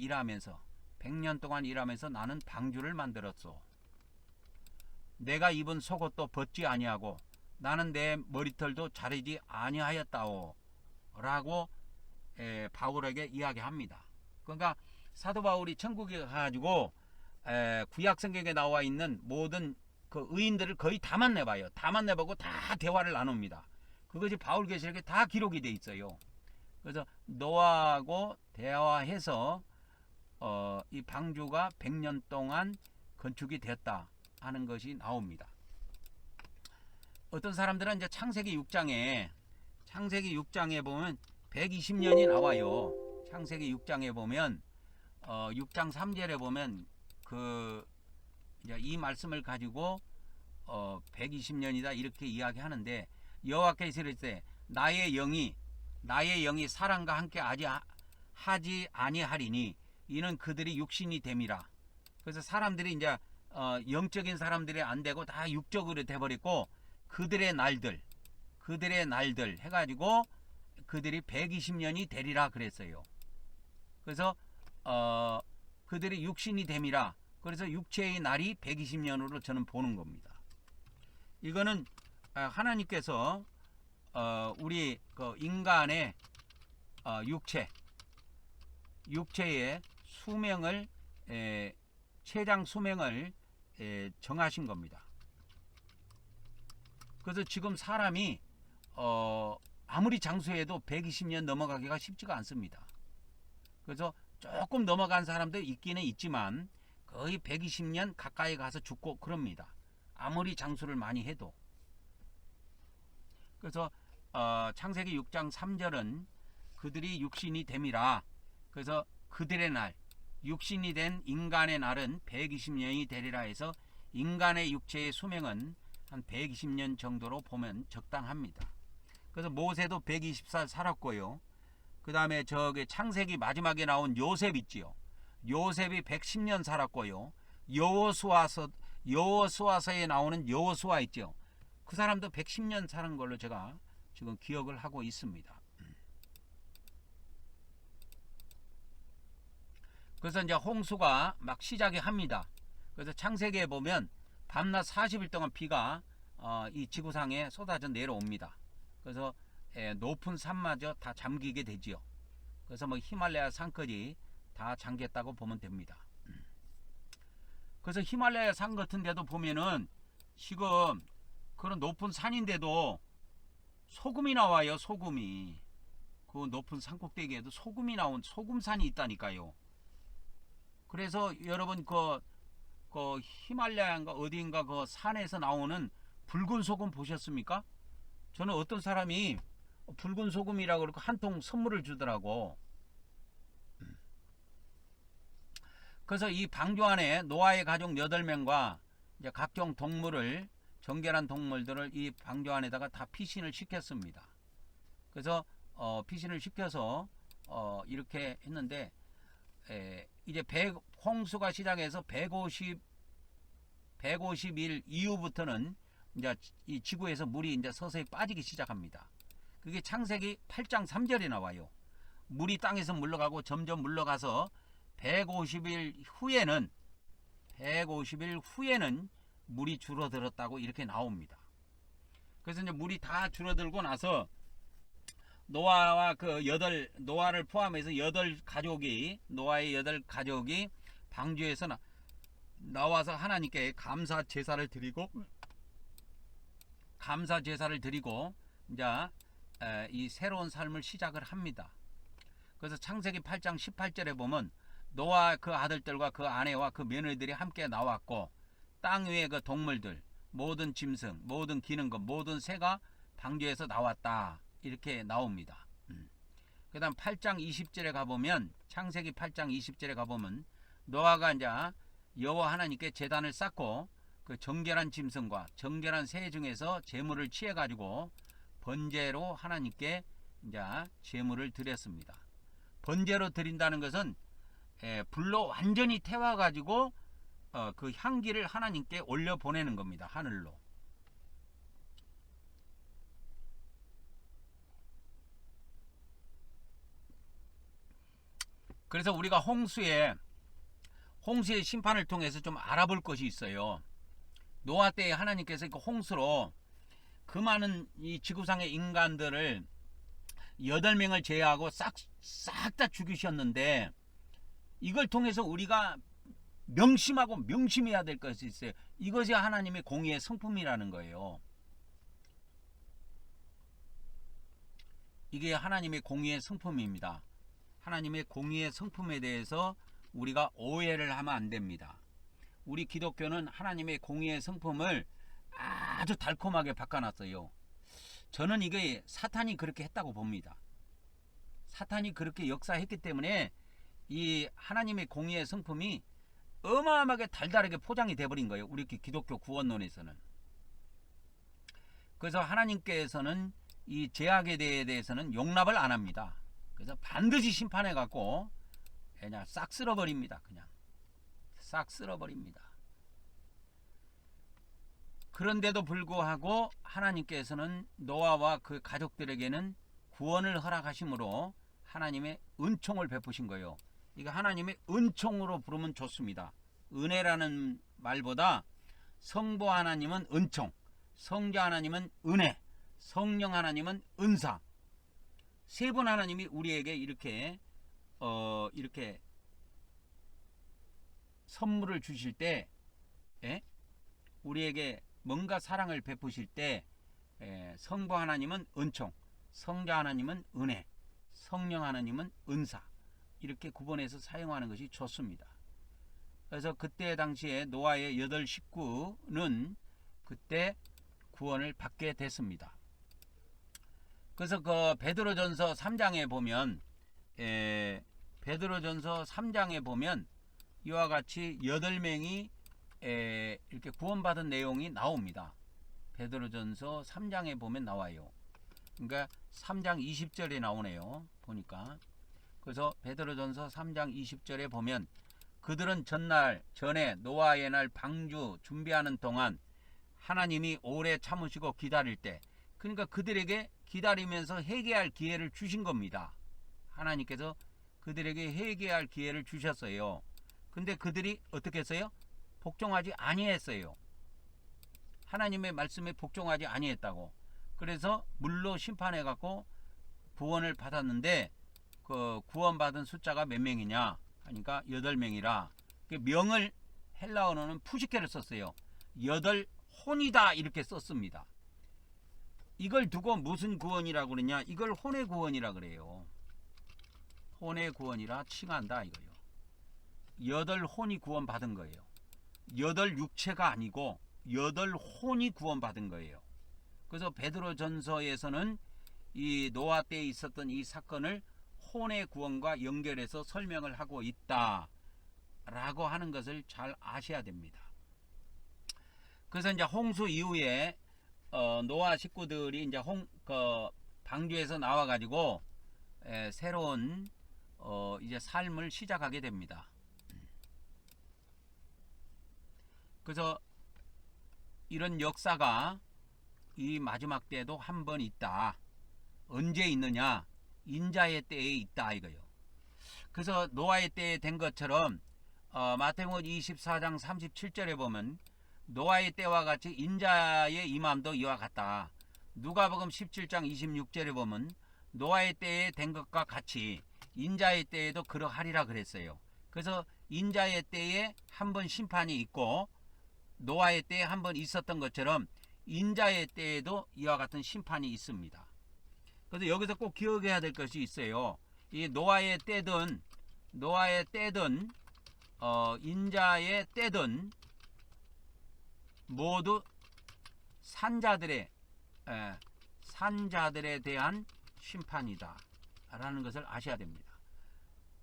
A: 일하면서 나는 방주를 만들었소. 내가 입은 속옷도 벗지 아니하고 나는 내 머리털도 자르지 아니하였다오 라고 바울에게 이야기합니다. 그러니까 사도 바울이 천국에 가가지고 구약 성경에 나와 있는 모든 그 의인들을 거의 다 만나봐요. 다 만나보고 다 대화를 나눕니다. 그것이 바울계시록에 다 기록이 돼 있어요. 그래서 노아하고 대화해서 이 방주가 100년 동안 건축이 됐다 하는 것이 나옵니다. 어떤 사람들은 이제 창세기 6장에 보면 120년이 나와요. 창세기 6장에 보면 6장 3절에 보면 이 말씀을 가지고 120년이다 이렇게 이야기하는데 여호와께서 이르시되 나의 영이 사람과 함께 하지 아니하리니 이는 그들이 육신이 됨이라. 그래서 사람들이 이제 영적인 사람들이 안 되고 다 육적으로 돼버리고 그들의 날들 해가지고 그들이 120년이 되리라 그랬어요. 그래서 그들이 육신이 됨이라. 그래서 육체의 날이 120년으로 저는 보는 겁니다. 이거는 하나님께서 우리 그 인간의 육체의 수명을 최장 수명을 정하신 겁니다. 그래서 지금 사람이 아무리 장수해도 120년 넘어가기가 쉽지가 않습니다. 그래서 조금 넘어간 사람도 있기는 있지만 거의 120년 가까이 가서 죽고 그럽니다. 아무리 장수를 많이 해도. 그래서 창세기 6장 3절은 그들이 육신이 됨이라. 그래서 그들의 날, 육신이 된 인간의 날은 120년이 되리라 해서 인간의 육체의 수명은 한 120년 정도로 보면 적당합니다. 그래서 모세도 120살 살았고요. 그 다음에 저기 창세기 마지막에 나온 요셉 있지요. 요셉이 110년 살았고요. 여호수아서에 나오는 여호수아 있죠. 그 사람도 110년 사는 걸로 제가 지금 기억을 하고 있습니다. 그래서 이제 홍수가 막 시작이 합니다. 그래서 창세기에 보면 밤낮 40일 동안 비가 이 지구상에 쏟아져 내려옵니다. 그래서 높은 산마저 다 잠기게 되지요. 그래서 뭐 히말라야 산까지 다 잠겼다고 보면 됩니다. 그래서 히말라야 산 같은 데도 보면은 지금 그런 높은 산인데도 소금이 나와요. 소금이. 그 높은 산 꼭대기에도 소금이 나온 소금산이 있다니까요. 그래서 여러분 그 히말라야인가 어디인가 그 산에서 나오는 붉은 소금 보셨습니까? 저는 어떤 사람이 붉은 소금이라고 그러고 한 통 선물을 주더라고. 그래서 이 방주 안에 노아의 가족 8명과 이제 각종 동물을, 정결한 동물들을 이 방주 안에다가 다 피신을 시켰습니다. 그래서 피신을 시켜서 이렇게 했는데 이제 홍수가 시작해서 150일 이후부터는 이제 이 지구에서 물이 이제 서서히 빠지기 시작합니다. 그게 창세기 8장 3절에 나와요. 물이 땅에서 물러가고 점점 물러가서 150일 후에는 물이 줄어들었다고 이렇게 나옵니다. 그래서 이제 물이 다 줄어들고 나서 노아와 노아를 포함해서 노아의 8가족이 방주에서 나와서 하나님께 감사 제사를 드리고 이제 이 새로운 삶을 시작을 합니다. 그래서 창세기 8장 18절에 보면 노아 그 아들들과 그 아내와 그 며느리들이 함께 나왔고 땅 위의 그 동물들, 모든 짐승, 모든 기는 것, 모든 새가 방주에서 나왔다. 이렇게 나옵니다. 그 다음 8장 20절에 가보면, 창세기 8장 20절에 가보면 노아가 이제 여호와 하나님께 제단을 쌓고 그 정결한 짐승과 정결한 새 중에서 제물을 취해 가지고 번제로 하나님께 이제 제물을 드렸습니다. 번제로 드린다는 것은 불로 완전히 태워 가지고 그 향기를 하나님께 올려 보내는 겁니다. 하늘로. 그래서 우리가 홍수의 심판을 통해서 좀 알아볼 것이 있어요. 노아 때에 하나님께서 그 홍수로 그 많은 이 지구상의 인간들을 8명을 제외하고 싹 다 죽이셨는데, 이걸 통해서 우리가 명심해야 될 것이 있어요. 이것이 하나님의 공의의 성품이라는 거예요. 이게 하나님의 공의의 성품입니다. 하나님의 공의의 성품에 대해서 우리가 오해를 하면 안 됩니다. 우리 기독교는 하나님의 공의의 성품을 아주 달콤하게 바꿔놨어요. 저는 이게 사탄이 그렇게 했다고 봅니다. 사탄이 그렇게 역사했기 때문에 이 하나님의 공의의 성품이 어마어마하게 달달하게 포장이 돼버린 거예요. 우리 기독교 구원론에서는. 그래서 하나님께서는 이 죄악에 대해서는 용납을 안 합니다. 그래서 반드시 심판해 갖고 그냥 싹 쓸어버립니다. 그냥 싹 쓸어버립니다. 그런데도 불구하고 하나님께서는 노아와 그 가족들에게는 구원을 허락하심으로 하나님의 은총을 베푸신 거예요. 이거 하나님의 은총으로 부르면 좋습니다. 은혜라는 말보다 성부 하나님은 은총, 성자 하나님은 은혜, 성령 하나님은 은사. 세 분 하나님이 우리에게 이렇게 선물을 주실 때, 우리에게 뭔가 사랑을 베푸실 때, 성부 하나님은 은총, 성자 하나님은 은혜, 성령 하나님은 은사, 이렇게 구분해서 사용하는 것이 좋습니다. 그래서 그때 당시에 노아의 8 식구는 그때 구원을 받게 됐습니다. 그래서 그 베드로전서 3장에 보면, 베드로전서 3장에 보면 이와 같이 8명이 이렇게 구원받은 내용이 나옵니다. 베드로전서 3장에 보면 나와요. 그러니까 3장 20절에 나오네요. 보니까. 그래서 베드로전서 3장 20절에 보면 그들은 전에 노아의 날 방주 준비하는 동안 하나님이 오래 참으시고 기다릴 때, 그러니까 그들에게 기다리면서 회개할 기회를 주신 겁니다. 하나님께서 그들에게 회개할 기회를 주셨어요. 근데 그들이 어떻게 했어요? 복종하지 아니했어요. 하나님의 말씀에 복종하지 아니했다고. 그래서 물로 심판해 갖고 구원을 받았는데, 그 구원받은 숫자가 몇 명이냐 하니까 8명이라. 그 명을 헬라어로는 푸시케를 썼어요. 8혼이다 이렇게 썼습니다. 이걸 두고 무슨 구원이라고 그러냐? 이걸 혼의 구원이라 그래요. 혼의 구원이라 칭한다 이거요. 8혼이 구원받은 거예요. 8 육체가 아니고 8혼이 구원받은 거예요. 그래서 베드로전서에서는 이 노아 때에 있었던 이 사건을 혼의 구원과 연결해서 설명을 하고 있다라고 하는 것을 잘 아셔야 됩니다. 그래서 이제 홍수 이후에 노아 식구들이 이제 방주에서 나와 가지고 새로운 이제 삶을 시작하게 됩니다. 그래서 이런 역사가 이 마지막 때에도 한 번 있다. 언제 있느냐? 인자의 때에 있다 이거요. 그래서 노아의 때에 된 것처럼 마태복음 24장 37절에 보면 노아의 때와 같이 인자의 임함도 이와 같다. 누가복음 17장 26절에 보면 노아의 때에 된 것과 같이 인자의 때에도 그러하리라 그랬어요. 그래서 인자의 때에 한 번 심판이 있고 노아의 때에 한 번 있었던 것처럼 인자의 때에도 이와 같은 심판이 있습니다. 그래서 여기서 꼭 기억해야 될 것이 있어요. 이 노아의 때든 인자의 때든 모두 산자들에 대한 심판이다 라는 것을 아셔야 됩니다.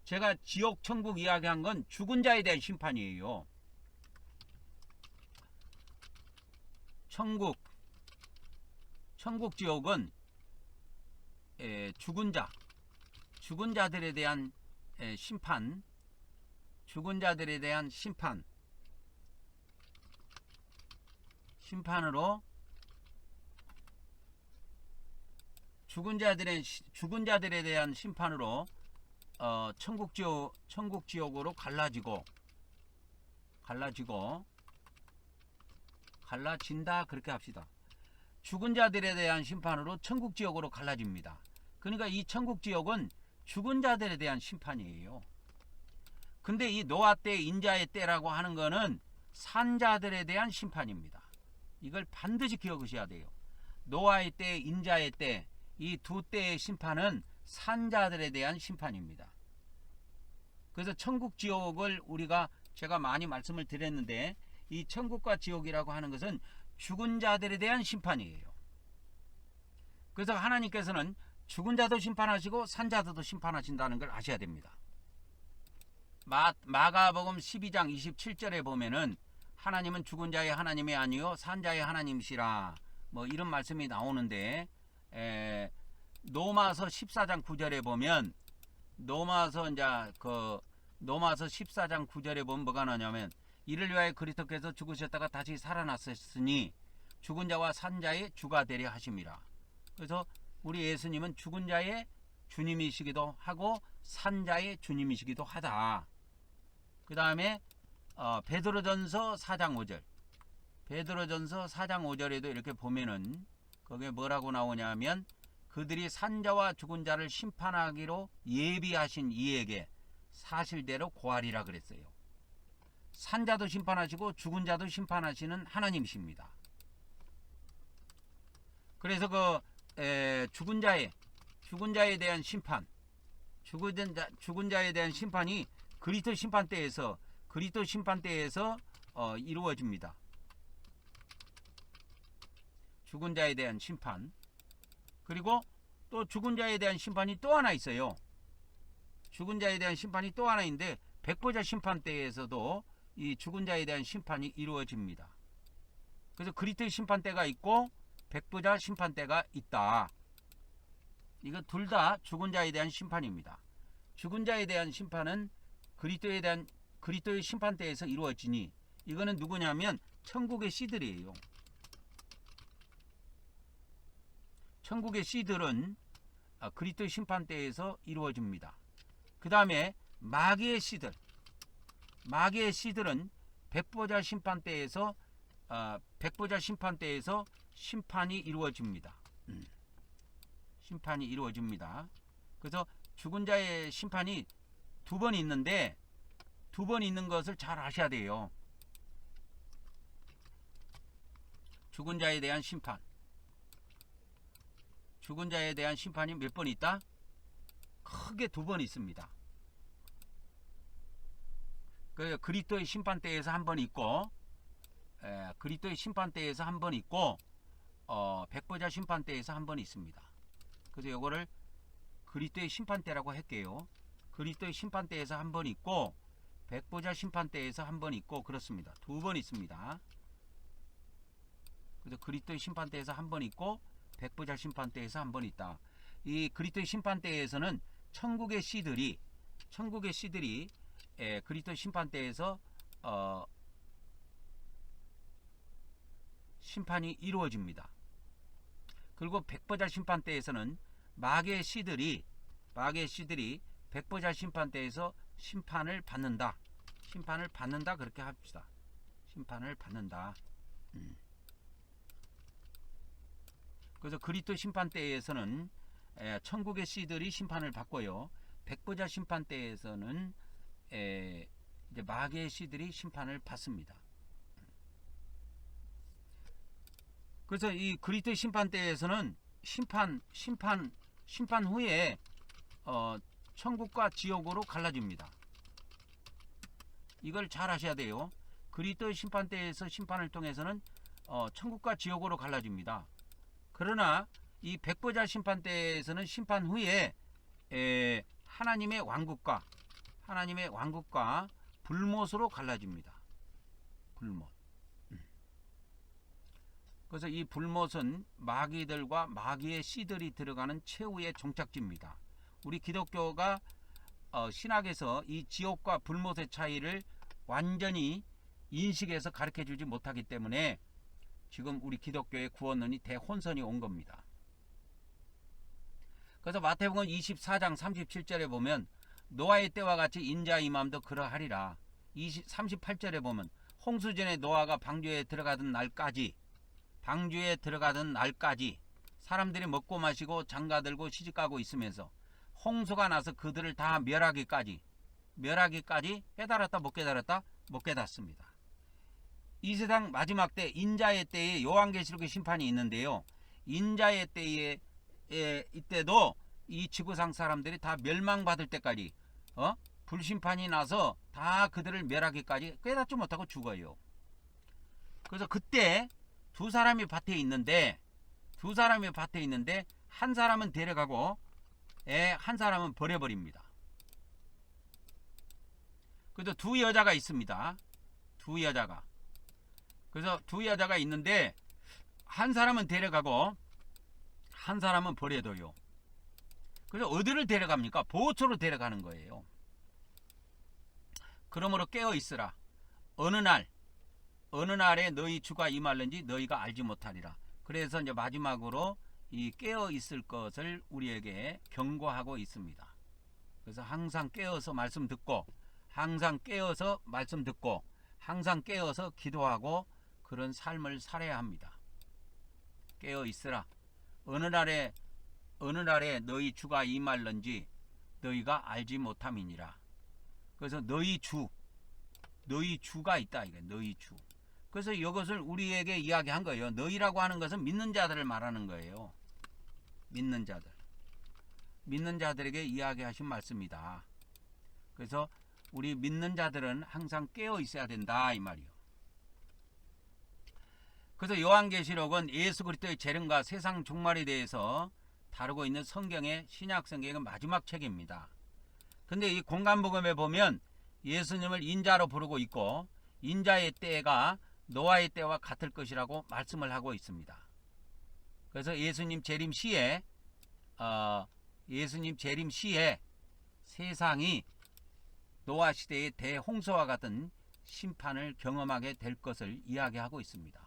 A: 제가 지옥 천국 이야기한 건 죽은 자에 대한 심판이에요. 천국 지옥은 죽은 자들에 대한 심판, 죽은 자들에 대한 심판으로 죽은 자들에 대한 심판으로 천국 지옥으로 갈라진다 그렇게 합시다. 죽은 자들에 대한 심판으로 천국 지옥으로 갈라집니다. 그러니까 이 천국 지옥은 죽은 자들에 대한 심판이에요. 근데 이 노아 때 인자의 때라고 하는 거는 산자들에 대한 심판입니다. 이걸 반드시 기억하셔야 돼요. 노아의 때, 인자의 때, 이 두 때의 심판은 산자들에 대한 심판입니다. 그래서 천국 지옥을 제가 많이 말씀을 드렸는데, 이 천국과 지옥이라고 하는 것은 죽은 자들에 대한 심판이에요. 그래서 하나님께서는 죽은 자도 심판하시고 산자들도 심판하신다는 걸 아셔야 됩니다. 마가복음 12장 27절에 보면은 하나님은 죽은 자의 하나님이 아니요 산자의 하나님이시라 뭐 이런 말씀이 나오는데, 로마서 14장 9절에 보면 로마서 14장 9절에 보면 뭐가 나냐면 이를 위하여 그리스도께서 죽으셨다가 다시 살아났으니 죽은 자와 산 자의 주가 되려 하심이라. 그래서 우리 예수님은 죽은 자의 주님이시기도 하고 산자의 주님이시기도 하다. 그 다음에 베드로전서 4장 5절. 베드로전서 4장 5절에도 이렇게 보면은 거기에 뭐라고 나오냐면 그들이 산자와 죽은 자를 심판하기로 예비하신 이에게 사실대로 고하리라 그랬어요. 산자도 심판하시고 죽은 자도 심판하시는 하나님이십니다. 그래서 죽은 자에 대한 심판, 죽은 자에 대한 심판이 그리스도 심판대에서 이루어집니다. 죽은 자에 대한 심판. 그리고 또 죽은 자에 대한 심판이 또 하나 있어요. 죽은 자에 대한 심판이 또 하나 있는데 백보자 심판대에서도 이 죽은 자에 대한 심판이 이루어집니다. 그래서 그리스도의 심판대가 있고 백보자 심판대가 있다. 이거 둘 다 죽은 자에 대한 심판입니다. 죽은 자에 대한 심판은 그리스도의 심판대에서 이루어지니 이거는 누구냐면 천국의 씨들이에요. 천국의 씨들은 그리스도의 심판대에서 이루어집니다. 그 다음에 마귀의 씨들은 백보자 심판대에서 심판이 이루어집니다. 심판이 이루어집니다. 그래서 죽은 자의 심판이 두 번 있는데 두 번 있는 것을 잘 아셔야 돼요. 죽은 자에 대한 심판. 죽은 자에 대한 심판이 몇 번 있다? 크게 두 번 있습니다. 그리스도의 심판대에서 한 번 있고, 그리스도의 심판대에서 한 번 있고, 백보자 심판대에서 한 번 있습니다. 그래서 이거를 그리스도의 심판대라고 할게요. 그리스도의 심판대에서 한 번 있고, 백보자 심판대에서 한 번 있고 그렇습니다. 두 번 있습니다. 그래서 그리스도의 심판대에서 한 번 있고, 백보자 심판대에서 한 번 있다. 이 그리스도의 심판대에서는 천국의 씨들이 그리스도 심판대에서 심판이 이루어집니다. 그리고 백보자 심판대에서는 마귀의 씨들이 백보자 심판대에서 심판을 받는다 그렇게 합시다. 심판을 받는다. 그래서 그리스도 심판대에서는 천국의 씨들이 심판을 받고요. 백보자 심판대에서는 이제 마귀의 씨들이 심판을 받습니다. 그래서 이 그리스도 심판대에서는 심판 후에 천국과 지옥으로 갈라집니다. 이걸 잘 아셔야 돼요. 그리스도 심판대에서 심판을 통해서는 천국과 지옥으로 갈라집니다. 그러나 이 백보자 심판대에서는 심판 후에 하나님의 왕국과 불못으로 갈라집니다. 불못. 그래서 이 불못은 마귀들과 마귀의 씨들이 들어가는 최후의 종착지입니다. 우리 기독교가 신학에서 이 지옥과 불못의 차이를 완전히 인식해서 가르쳐주지 못하기 때문에 지금 우리 기독교의 구원론이 대혼선이 온 겁니다. 그래서 마태복음 24장 37절에 보면 노아의 때와 같이 인자 임함도 그러하리라. 38절에 보면 홍수전에 노아가 방주에 들어가던 날까지 사람들이 먹고 마시고 장가들고 시집가고 있으면서 홍수가 나서 그들을 다 멸하기까지 깨달았다 못 깨달았다? 못 깨닫습니다. 이 세상 마지막 때 인자의 때에 요한계시록의 심판이 있는데요. 인자의 때에 이때도 이 지구상 사람들이 다 멸망받을 때까지 불심판이 나서 다 그들을 멸하기까지 깨닫지 못하고 죽어요. 그래서 그때 두 사람이 밭에 있는데 한 사람은 데려가고 한 사람은 버려버립니다. 그래서 두 여자가 있습니다. 그래서 두 여자가 있는데 한 사람은 데려가고 한 사람은 버려둬요. 그래서 어디를 데려갑니까? 보호처로 데려가는 거예요. 그러므로 깨어 있으라. 어느 날에 너희 주가 임할는지 너희가 알지 못하리라. 그래서 이제 마지막으로 이 깨어 있을 것을 우리에게 경고하고 있습니다. 그래서 항상 깨어서 말씀 듣고, 항상 깨어서 말씀 듣고, 항상 깨어서 기도하고 그런 삶을 살아야 합니다. 깨어 있으라. 어느 날에 너희 주가 임할런지 너희가 알지 못함이니라. 그래서 너희 주가 있다 이게 너희 주. 그래서 이것을 우리에게 이야기한 거예요. 너희라고 하는 것은 믿는 자들을 말하는 거예요. 믿는 자들에게 이야기하신 말씀이다. 그래서 우리 믿는 자들은 항상 깨어 있어야 된다 이 말이요. 그래서 요한계시록은 예수 그리스도의 재림과 세상 종말에 대해서 다루고 있는 성경의 신약 성경의 마지막 책입니다. 근데 이 공간복음에 보면 예수님을 인자로 부르고 있고 인자의 때가 노아의 때와 같을 것이라고 말씀을 하고 있습니다. 그래서 예수님 재림 시에 세상이 노아 시대의 대홍수와 같은 심판을 경험하게 될 것을 이야기하고 있습니다.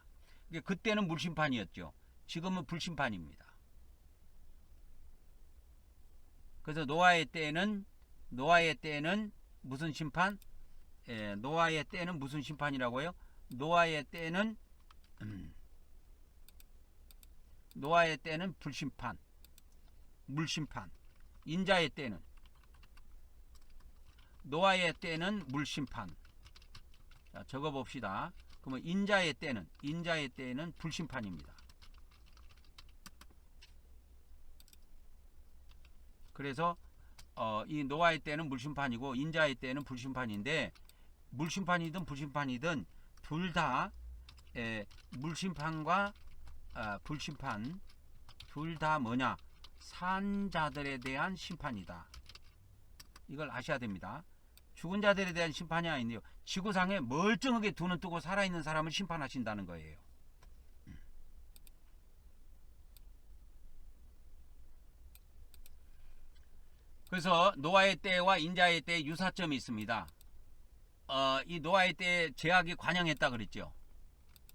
A: 그때는 물심판이었죠. 지금은 불심판입니다. 그래서 노아의 때는 무슨 심판? 노아의 때는 무슨 심판이라고요? 노아의 때는 불심판, 물심판. 인자의 때는 노아의 때는 물심판. 자, 적어 봅시다. 그러면 인자의 때는 불심판입니다. 그래서 이 노아의 때는 물심판이고 인자의 때는 불심판인데, 물심판이든 불심판이든 둘 다 물심판과 불심판 둘 다 뭐냐? 산자들에 대한 심판이다. 이걸 아셔야 됩니다. 죽은 자들에 대한 심판이 아닌데요. 지구상에 멀쩡하게 두 눈 뜨고 살아있는 사람을 심판하신다는 거예요. 그래서 노아의 때와 인자의 때의 유사점이 있습니다. 이 노아의 때에 제약이 관영했다 그랬죠.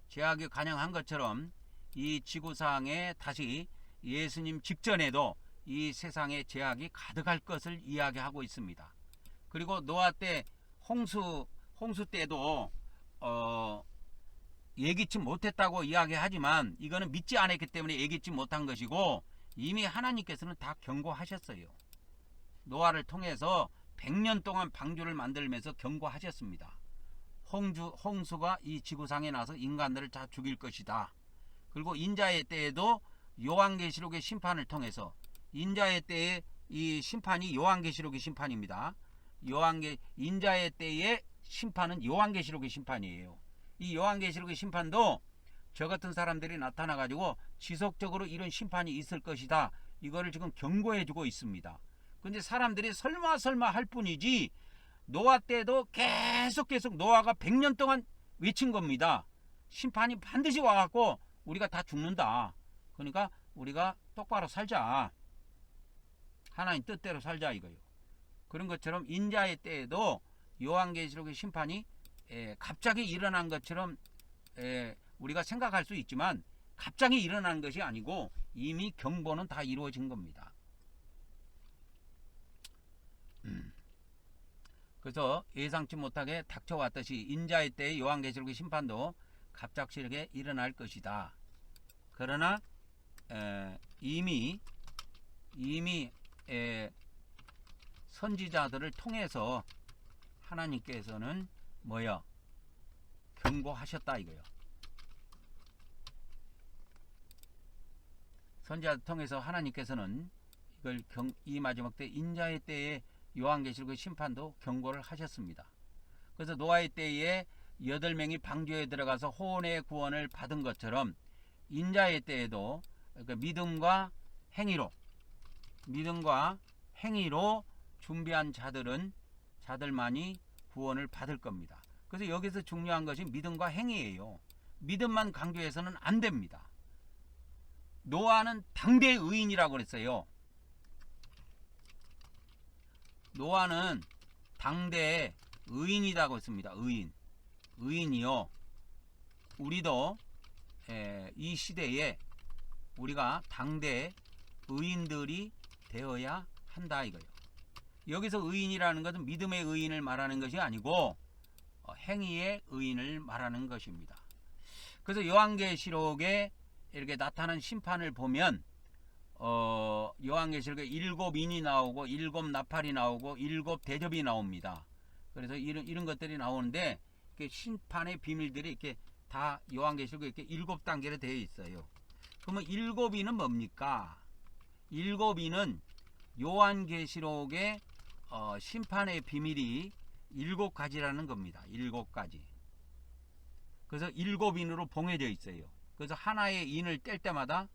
A: 제약이 관영한 것처럼 이 지구상에 다시 예수님 직전에도 이 세상에 제약이 가득할 것을 이야기하고 있습니다. 그리고 노아 때 홍수 때도 예기치 못했다고 이야기하지만 이거는 믿지 않았기 때문에 예기치 못한 것이고 이미 하나님께서는 다 경고하셨어요. 노아를 통해서 100년 동안 방주를 만들면서 경고하셨습니다. 홍수가 이 지구상에 나서 인간들을 다 죽일 것이다. 그리고 인자의 때에도 요한계시록의 심판을 통해서, 인자의 때의 이 심판이 요한계시록의 심판입니다. 인자의 때의 심판은 요한계시록의 심판이에요. 이 요한계시록의 심판도 저 같은 사람들이 나타나 가지고 지속적으로 이런 심판이 있을 것이다, 이거를 지금 경고해 주고 있습니다. 근데 사람들이 설마 할 뿐이지, 노아 때도 계속 노아가 100년 동안 외친 겁니다. 심판이 반드시 와갖고 우리가 다 죽는다. 그러니까 우리가 똑바로 살자, 하나님 뜻대로 살자 이거요. 그런 것처럼 인자의 때에도 요한계시록의 심판이 갑자기 일어난 것처럼 우리가 생각할 수 있지만 갑자기 일어난 것이 아니고 이미 경보는 다 이루어진 겁니다. 그래서 예상치 못하게 닥쳐왔듯이 인자의 때의 요한계시록의 심판도 갑작스럽게 일어날 것이다. 그러나 이미 선지자들을 통해서 하나님께서는 경고하셨다 이거요. 선지자들 통해서 하나님께서는 이걸 이 마지막 때 인자의 때에 요한계시록의 심판도 경고를 하셨습니다. 그래서 노아의 때에 8명이 방주에 들어가서 혼의 구원을 받은 것처럼 인자의 때에도 그러니까 믿음과 행위로 준비한 자들만이 구원을 받을 겁니다. 그래서 여기서 중요한 것이 믿음과 행위예요. 믿음만 강조해서는 안 됩니다. 노아는 당대 의인이라고 그랬어요. 노아는 당대 의인이라고 했습니다. 의인이요. 우리도 이 시대에 우리가 당대 의인들이 되어야 한다 이거예요. 여기서 의인이라는 것은 믿음의 의인을 말하는 것이 아니고 행위의 의인을 말하는 것입니다. 그래서 요한계시록에 이렇게 나타난 심판을 보면 요한계시록에 7인이 나오고 7나팔이 나오고 7대접이 나옵니다. 그래서 이런 것들이 나오는데 심판의 비밀들이 이렇게 다 요한계시록에 이렇게 7단계로 되어 있어요. 그러면 7인은 뭡니까? 7인은 요한계시록의 심판의 비밀이 7가지라는 겁니다. 7가지. 그래서 7인으로 봉해져 있어요. 그래서 하나의 인을 뗄 때마다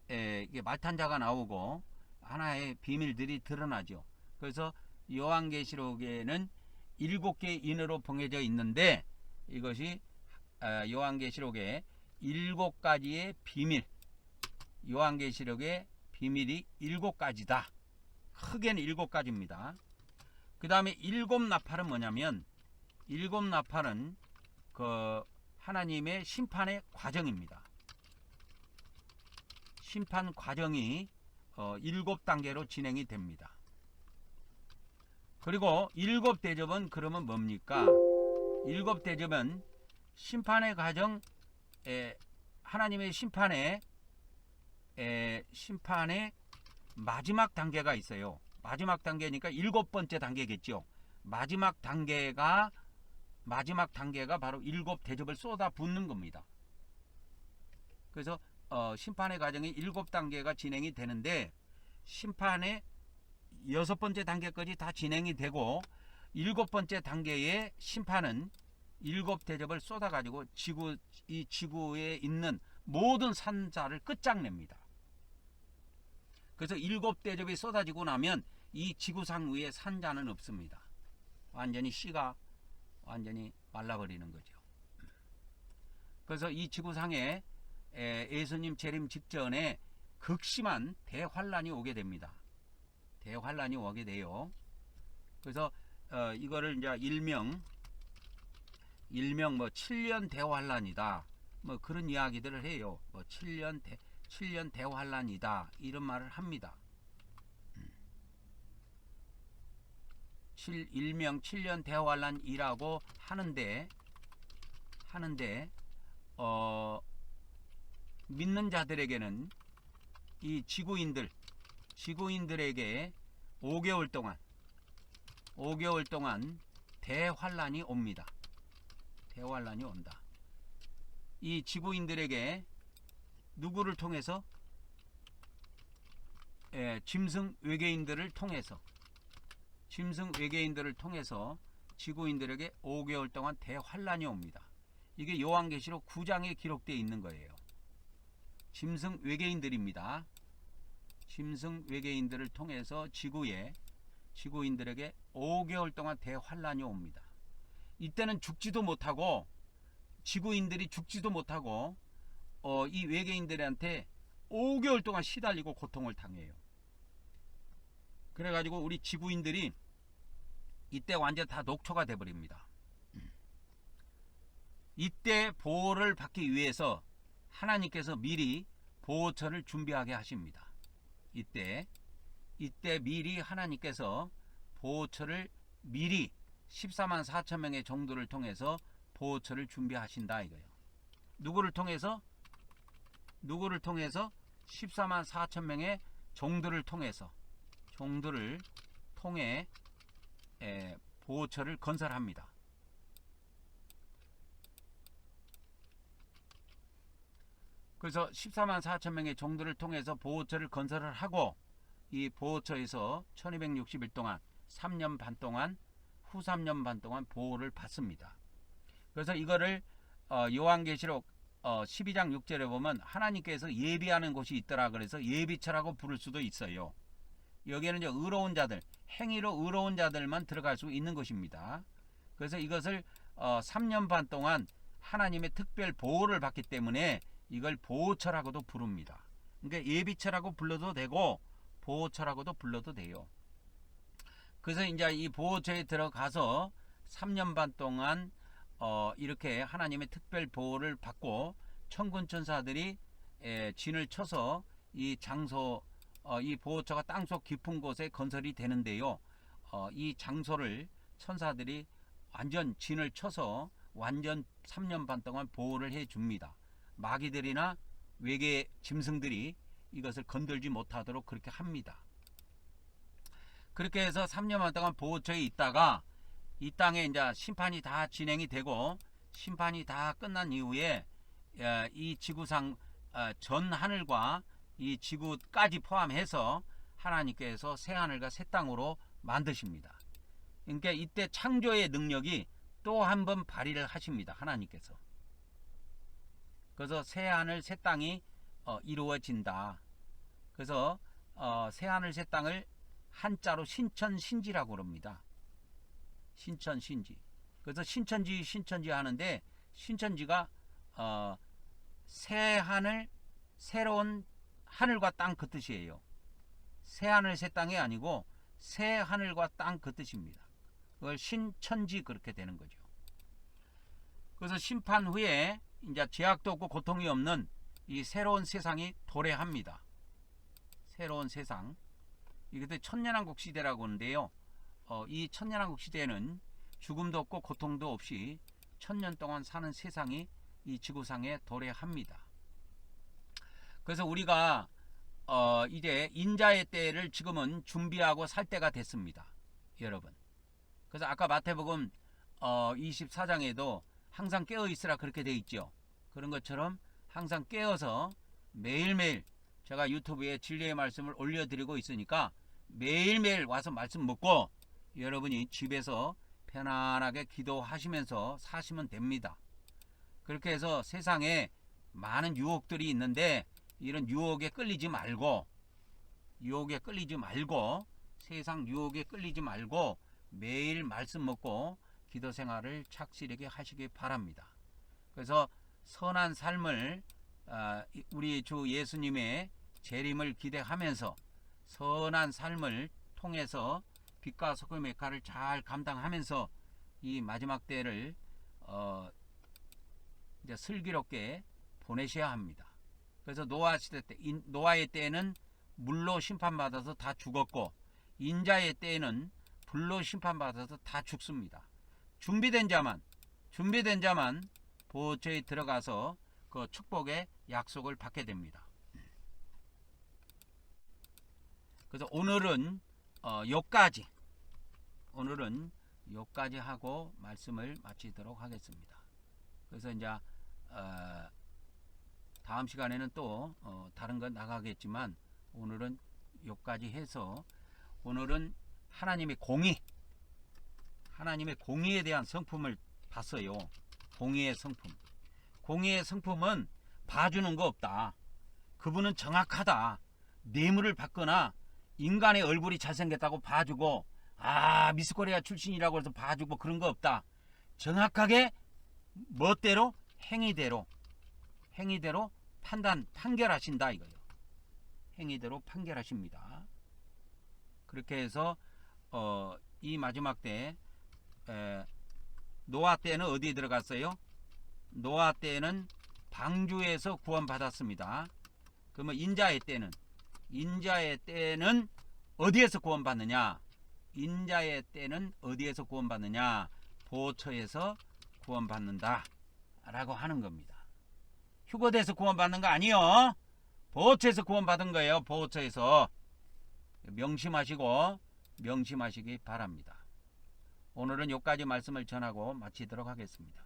A: 이게 말탄자가 나오고 하나의 비밀들이 드러나죠. 그래서 요한계시록에는 7개의 인으로 봉해져 있는데 이것이 요한계시록의 7가지의 비밀, 요한계시록의 비밀이 7가지다. 크게는 7가지입니다. 그 다음에 7나팔은 뭐냐면 7나팔은 그 하나님의 심판의 과정입니다. 심판 과정이 7단계로 진행이 됩니다. 그리고 7대접은 그러면 뭡니까? 7대접은 심판의 과정, 하나님의 심판의 마지막 단계가 있어요. 마지막 단계니까 7번째 단계겠죠. 마지막 단계가 바로 7대접을 쏟아 붓는 겁니다. 그래서 심판의 과정이 7단계가 진행이 되는데 심판의 6번째 단계까지 다 진행이 되고 7번째 단계의 심판은 7대접을 쏟아가지고 이 지구에 있는 모든 산자를 끝장냅니다. 그래서 7대접이 쏟아지고 나면 이 지구상 위에 산자는 없습니다. 완전히 씨가 완전히 말라버리는 거죠. 그래서 이 지구상에 예수님 재림 직전에 극심한 대환란이 오게 됩니다. 대환란이 오게 돼요. 그래서 이거를 이제 일명 뭐 7년 대환란이다. 뭐 그런 이야기들을 해요. 뭐 7년 대환란이다. 이런 말을 합니다. 일명 7년 대환란이라고 하는데 믿는 자들에게는 이 지구인들에게 5개월 동안 대환란이 옵니다. 대환란이 온다. 이 지구인들에게 누구를 통해서? 짐승 외계인들을 통해서 지구인들에게 5개월 동안 대환란이 옵니다. 이게 요한계시록 9장에 기록되어 있는 거예요. 짐승 외계인들입니다. 짐승 외계인들을 통해서 지구인들에게 5개월 동안 대환란이 옵니다. 이때는 죽지도 못하고 지구인들이 죽지도 못하고 이 외계인들한테 5개월 동안 시달리고 고통을 당해요. 그래가지고 우리 지구인들이 이때 완전 다 녹초가 돼버립니다. 이때 보호를 받기 위해서 하나님께서 미리 보호처를 준비하게 하십니다. 이때 미리 하나님께서 보호처를 미리 14만 4천 명의 종들을 통해서 보호처를 준비하신다 이거예요. 누구를 통해서? 14만 4천 명의 종들을 통해 보호처를 건설합니다. 그래서 14만 4천 명의 종들을 통해서 보호처를 건설을 하고 이 보호처에서 1260일 동안 3년 반 동안 후 3년 반 동안 보호를 받습니다. 그래서 이거를 요한계시록 12장 6절에 보면 하나님께서 예비하는 곳이 있더라 그래서 예비처라고 부를 수도 있어요. 여기에는 이제 의로운 자들, 행위로 의로운 자들만 들어갈 수 있는 것입니다. 그래서 이것을 3년 반 동안 하나님의 특별 보호를 받기 때문에 이걸 보호처라고도 부릅니다. 그러니까 예비처라고 불러도 되고 보호처라고도 불러도 돼요. 그래서 이제 이 보호처에 들어가서 3년 반 동안 이렇게 하나님의 특별 보호를 받고 천군 천사들이 진을 쳐서 이 장소 이 보호처가 땅속 깊은 곳에 건설이 되는데요. 이 장소를 천사들이 완전 진을 쳐서 완전 3년 반 동안 보호를 해 줍니다. 마귀들이나 외계 짐승들이 이것을 건들지 못하도록 그렇게 합니다. 그렇게 해서 3년 반 동안 보호처에 있다가 이 땅에 이제 심판이 다 진행이 되고 심판이 다 끝난 이후에 이 지구상 전 하늘과 이 지구까지 포함해서 하나님께서 새 하늘과 새 땅으로 만드십니다. 그러니까 이때 창조의 능력이 또 한 번 발휘를 하십니다. 하나님께서. 그래서 새 하늘 새 땅이 이루어진다. 그래서 새 하늘 새 땅을 한자로 신천신지라고 그럽니다. 신천신지. 그래서 신천지 하는데 신천지가 새 하늘 새로운 하늘과 땅 그 뜻이에요. 새 하늘 새 땅이 아니고 새 하늘과 땅 그 뜻입니다. 그걸 신천지 그렇게 되는 거죠. 그래서 심판 후에 이제 죄악도 없고 고통이 없는 이 새로운 세상이 도래합니다. 새로운 세상. 이것도 천년왕국 시대라고 하는데요. 이 천년왕국 시대는 죽음도 없고 고통도 없이 천년 동안 사는 세상이 이 지구상에 도래합니다. 그래서 우리가 이제 인자의 때를 지금은 준비하고 살 때가 됐습니다. 여러분. 그래서 아까 마태복음 24장에도 항상 깨어 있으라 그렇게 되어 있죠. 그런 것처럼 항상 깨어서 매일매일 제가 유튜브에 진리의 말씀을 올려드리고 있으니까 매일매일 와서 말씀 먹고 여러분이 집에서 편안하게 기도하시면서 사시면 됩니다. 그렇게 해서 세상에 많은 유혹들이 있는데 이런 유혹에 끌리지 말고 세상 유혹에 끌리지 말고 매일 말씀 먹고 기도 생활을 착실하게 하시기 바랍니다. 그래서 선한 삶을 우리 주 예수님의 재림을 기대하면서 선한 삶을 통해서 빛과 소금의 역할을 잘 감당하면서 이 마지막 때를 이제 슬기롭게 보내셔야 합니다. 그래서 노아 시대 때 노아의 때에는 물로 심판받아서 다 죽었고 인자의 때에는 불로 심판받아서 다 죽습니다. 준비된 자만 보호처에 들어가서 그 축복의 약속을 받게 됩니다. 그래서 오늘은 여기까지 하고 말씀을 마치도록 하겠습니다. 그래서 이제 다음 시간에는 또 다른 건 나가겠지만 오늘은 여기까지 해서 오늘은 하나님의 공의에 대한 성품을 봤어요. 공의의 성품은 봐주는 거 없다. 그분은 정확하다. 뇌물을 받거나 인간의 얼굴이 잘생겼다고 봐주고 미스코리아 출신이라고 해서 봐주고 그런 거 없다. 정확하게 멋대로 행위대로 판결하신다 이거예요. 행위대로 판결하십니다. 그렇게 해서 이 마지막 때 노아 때는 어디에 들어갔어요? 노아 때는 방주에서 구원받았습니다. 그러면 인자의 때는 어디에서 구원받느냐? 인자의 때는 어디에서 구원받느냐? 보호처에서 구원받는다 라고 하는 겁니다. 휴거돼서 구원받는 거 아니요. 보호처에서 구원받은 거예요. 보호처에서. 명심하시기 바랍니다. 오늘은 여기까지 말씀을 전하고 마치도록 하겠습니다.